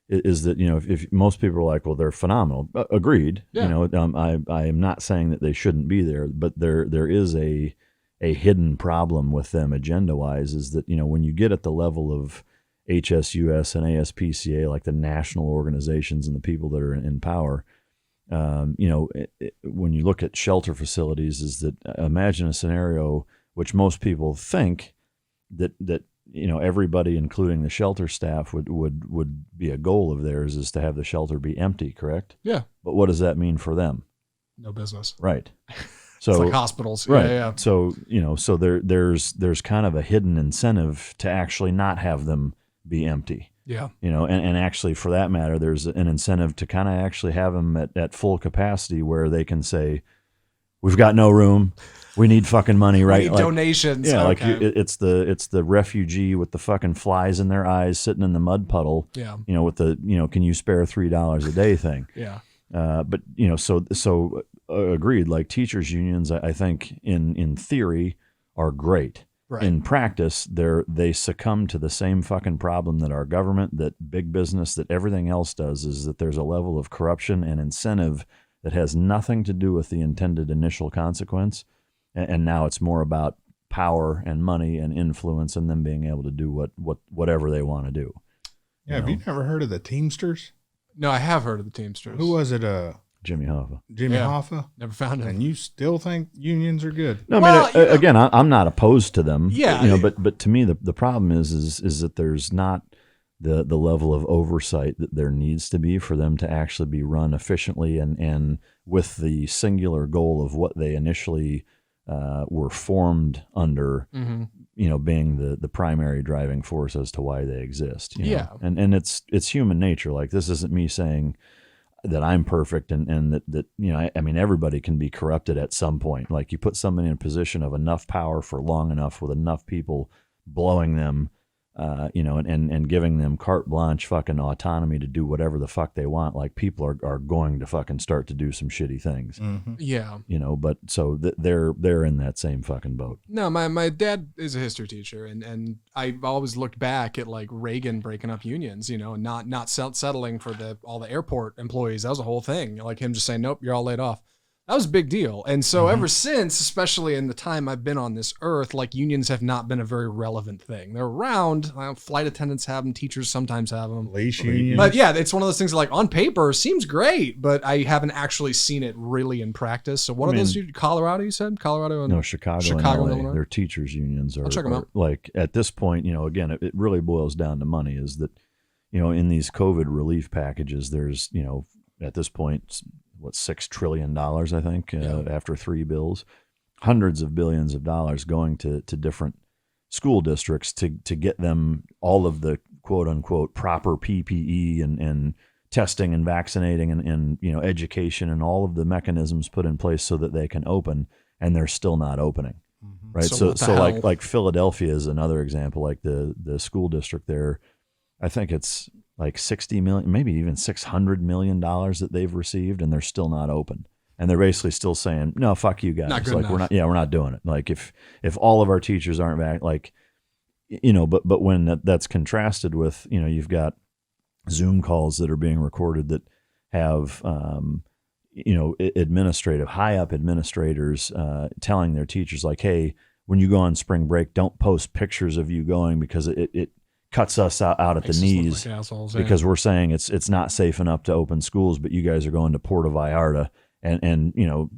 Is that if most people are like, well, they're phenomenal, agreed. Yeah. I am not saying that they shouldn't be there, but there is a hidden problem with them agenda wise. Is that when you get at the level of HSUS and ASPCA, like the national organizations and the people that are in power, when you look at shelter facilities, is that imagine a scenario which most people think that everybody, including the shelter staff, would be a goal of theirs, is to have the shelter be empty, correct? Yeah. But what does that mean for them? No business. Right. So it's like hospitals. Right. Yeah. So, so there's kind of a hidden incentive to actually not have them be empty. Yeah. And actually, for that matter, there's an incentive to kind of actually have them at full capacity, where they can say, we've got no room. We need fucking money, right? We need donations. Yeah, okay. it's the refugee with the fucking flies in their eyes sitting in the mud puddle. Yeah. With the can you spare $3 a day thing. Yeah. But so agreed. Like teachers unions, I think in theory are great. Right. In practice, they succumb to the same fucking problem that our government, that big business, that everything else does, is that there's a level of corruption and incentive that has nothing to do with the intended initial consequence. And now it's more about power and money and influence and them being able to do whatever they want to do. Yeah, have you never heard of the Teamsters? No, I have heard of the Teamsters. Who was it? Jimmy Hoffa. Jimmy Hoffa? Never found him. And you still think unions are good? No, I mean, again, I'm not opposed to them. Yeah. But to me, the problem is that there's not the level of oversight that there needs to be for them to actually be run efficiently and with the singular goal of what they initially were formed under, being the primary driving force as to why they exist. Yeah. And it's human nature. Like, this isn't me saying that I'm perfect and that I mean, everybody can be corrupted at some point. Like, you put somebody in a position of enough power for long enough with enough people blowing them, and giving them carte blanche fucking autonomy to do whatever the fuck they want. Like, people are going to fucking start to do some shitty things. Mm-hmm. Yeah. But so they're in that same fucking boat. No, my dad is a history teacher, and I always looked back at like Reagan breaking up unions, and not settling for all the airport employees. That was a whole thing. Like him just saying, nope, you're all laid off. That was a big deal. And so ever since, especially in the time I've been on this earth, like, unions have not been a very relevant thing. They're around. Flight attendants have them. Teachers sometimes have them. Police unions. But yeah, it's one of those things that, like, on paper seems great, but I haven't actually seen it really in practice. So one of those, Colorado, you said? Colorado? And Chicago and Illinois. LA. Their teachers unions are, check 'em out. like, at this point, again, it really boils down to money. Is that, in these COVID relief packages, there's, at this point, $6 trillion, I think, after 3 bills, hundreds of billions of dollars going to different school districts to get them all of the quote unquote proper PPE and testing and vaccinating and education and all of the mechanisms put in place so that they can open, and they're still not opening. Mm-hmm. Right. So like Philadelphia is another example. Like the school district there, I think it's like $60 million, maybe even $600 million that they've received, and they're still not open. And they're basically still saying, no, fuck you guys. Not good like enough. we're not doing it. Like, if all of our teachers aren't back, like, but when that's contrasted with, you've got Zoom calls that are being recorded that have, high up administrators telling their teachers, like, hey, when you go on spring break, don't post pictures of you going, because it cuts us out at the knees, like assholes, because we're saying it's not safe enough to open schools, but you guys are going to Puerto Vallarta and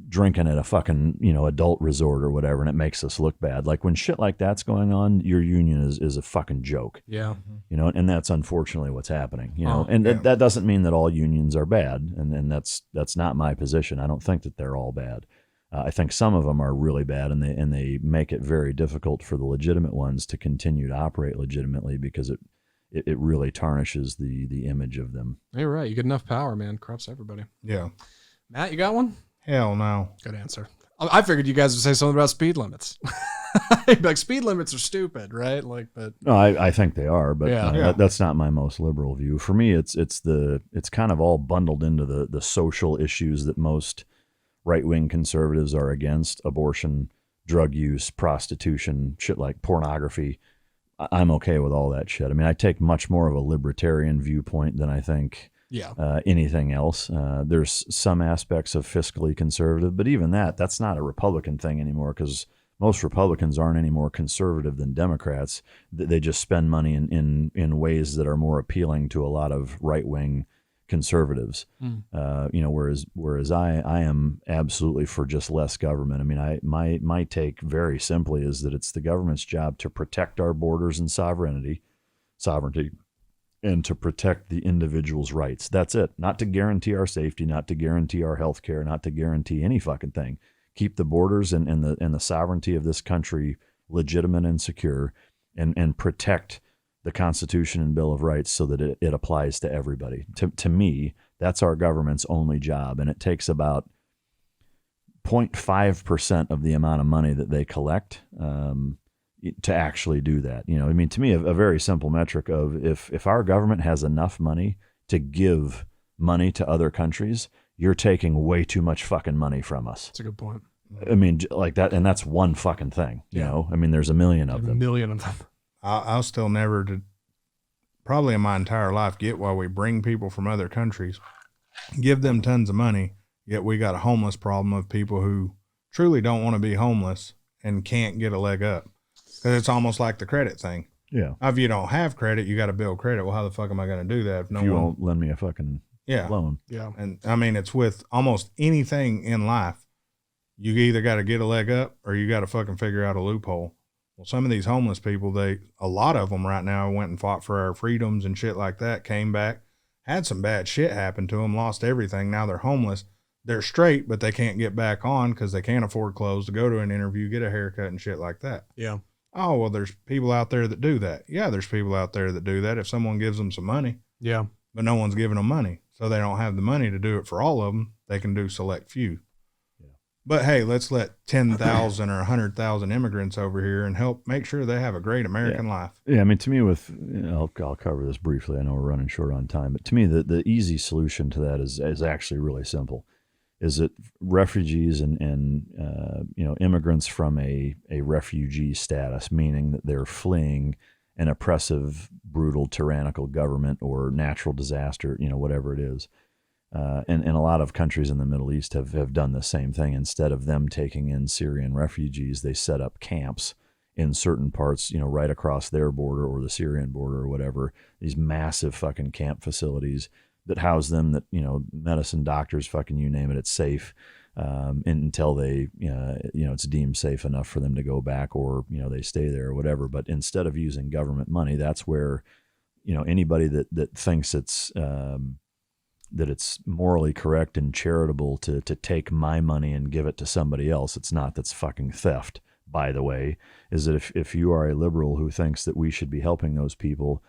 drinking at a fucking adult resort or whatever, and it makes us look bad. Like, when shit like that's going on, your union is a fucking joke. Yeah. And that's unfortunately what's happening. That doesn't mean that all unions are bad, and that's not my position. I don't think that they're all bad. I think some of them are really bad, and they make it very difficult for the legitimate ones to continue to operate legitimately, because it really tarnishes the image of them. You're right. You get enough power, man. Corrupts everybody. Yeah. Matt, you got one? Hell no. Good answer. I figured you guys would say something about speed limits. Like, speed limits are stupid, right? Like, but no, I think they are, but Yeah. That's not my most liberal view. For me, it's kind of all bundled into the social issues that most right-wing conservatives are against: abortion, drug use, prostitution, shit like pornography. I'm okay with all that shit. I mean, I take much more of a libertarian viewpoint than I think anything else. There's some aspects of fiscally conservative, but even that's not a Republican thing anymore, because most Republicans aren't any more conservative than Democrats. They just spend money in ways that are more appealing to a lot of right-wing conservatives. Whereas I am absolutely for just less government. I mean, my take very simply is that it's the government's job to protect our borders and sovereignty, and to protect the individual's rights. That's it. Not to guarantee our safety, not to guarantee our health care, not to guarantee any fucking thing. Keep the borders and the sovereignty of this country legitimate and secure, and protect the Constitution and Bill of Rights so that it applies to everybody. To me, that's our government's only job, and it takes about 0.5% of the amount of money that they collect to actually do that. You know, I mean, to me, a very simple metric of if our government has enough money to give money to other countries, you're taking way too much fucking money from us. That's a good point. I mean, like that, and that's one fucking thing. You know, I mean, there's a million of them. A million of them. I'll still never, probably in my entire life, get why we bring people from other countries, give them tons of money, yet we got a homeless problem of people who truly don't want to be homeless and can't get a leg up. Because it's almost like the credit thing. Yeah. If you don't have credit, you got to build credit. Well, how the fuck am I going to do that if you won't lend me a fucking loan? Yeah. And I mean, it's with almost anything in life. You either got to get a leg up or you got to fucking figure out a loophole. Well, some of these homeless people, a lot of them right now went and fought for our freedoms and shit like that, came back, had some bad shit happen to them, lost everything. Now they're homeless. They're straight, but they can't get back on because they can't afford clothes to go to an interview, get a haircut and shit like that. Yeah. Oh, well, there's people out there that do that. Yeah, there's people out there that do that if someone gives them some money. Yeah. But no one's giving them money. So they don't have the money to do it for all of them. They can do select few. But hey, let's let 10,000 or 100,000 immigrants over here and help make sure they have a great American life. Yeah, I mean, to me, I'll cover this briefly. I know we're running short on time, but to me, the easy solution to that is actually really simple. Is that refugees and immigrants from a refugee status, meaning that they're fleeing an oppressive, brutal, tyrannical government or natural disaster, whatever it is. And a lot of countries in the Middle East have done the same thing. Instead of them taking in Syrian refugees, they set up camps in certain parts, right across their border or the Syrian border or whatever, these massive fucking camp facilities that house them, that, medicine, doctors, fucking you name it, it's safe until they, it's deemed safe enough for them to go back or, they stay there or whatever. But instead of using government money, that's where, anybody that thinks that it's morally correct and charitable to take my money and give it to somebody else. It's not, that's fucking theft, by the way, is that if you are a liberal who thinks that we should be helping those people,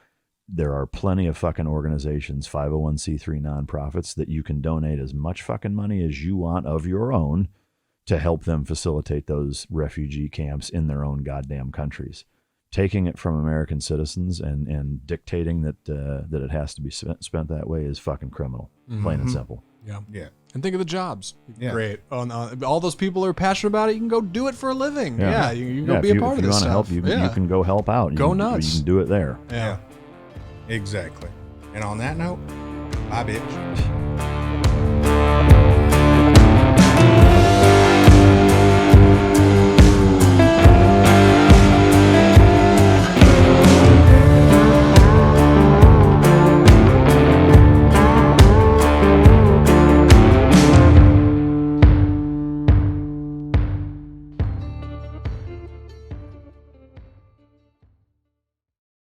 there are plenty of fucking organizations, 501c3 nonprofits, that you can donate as much fucking money as you want of your own to help them facilitate those refugee camps in their own goddamn countries. Taking it from American citizens and dictating that it has to be spent that way is fucking criminal, plain and simple. Yeah. Yeah. And think of the jobs. Yeah. Great. All those people who are passionate about it, you can go do it for a living. Yeah. You can go be a part of this stuff. If you want to help, you can go help out. Go nuts. You can do it there. Yeah. Exactly. And on that note, bye, bitch.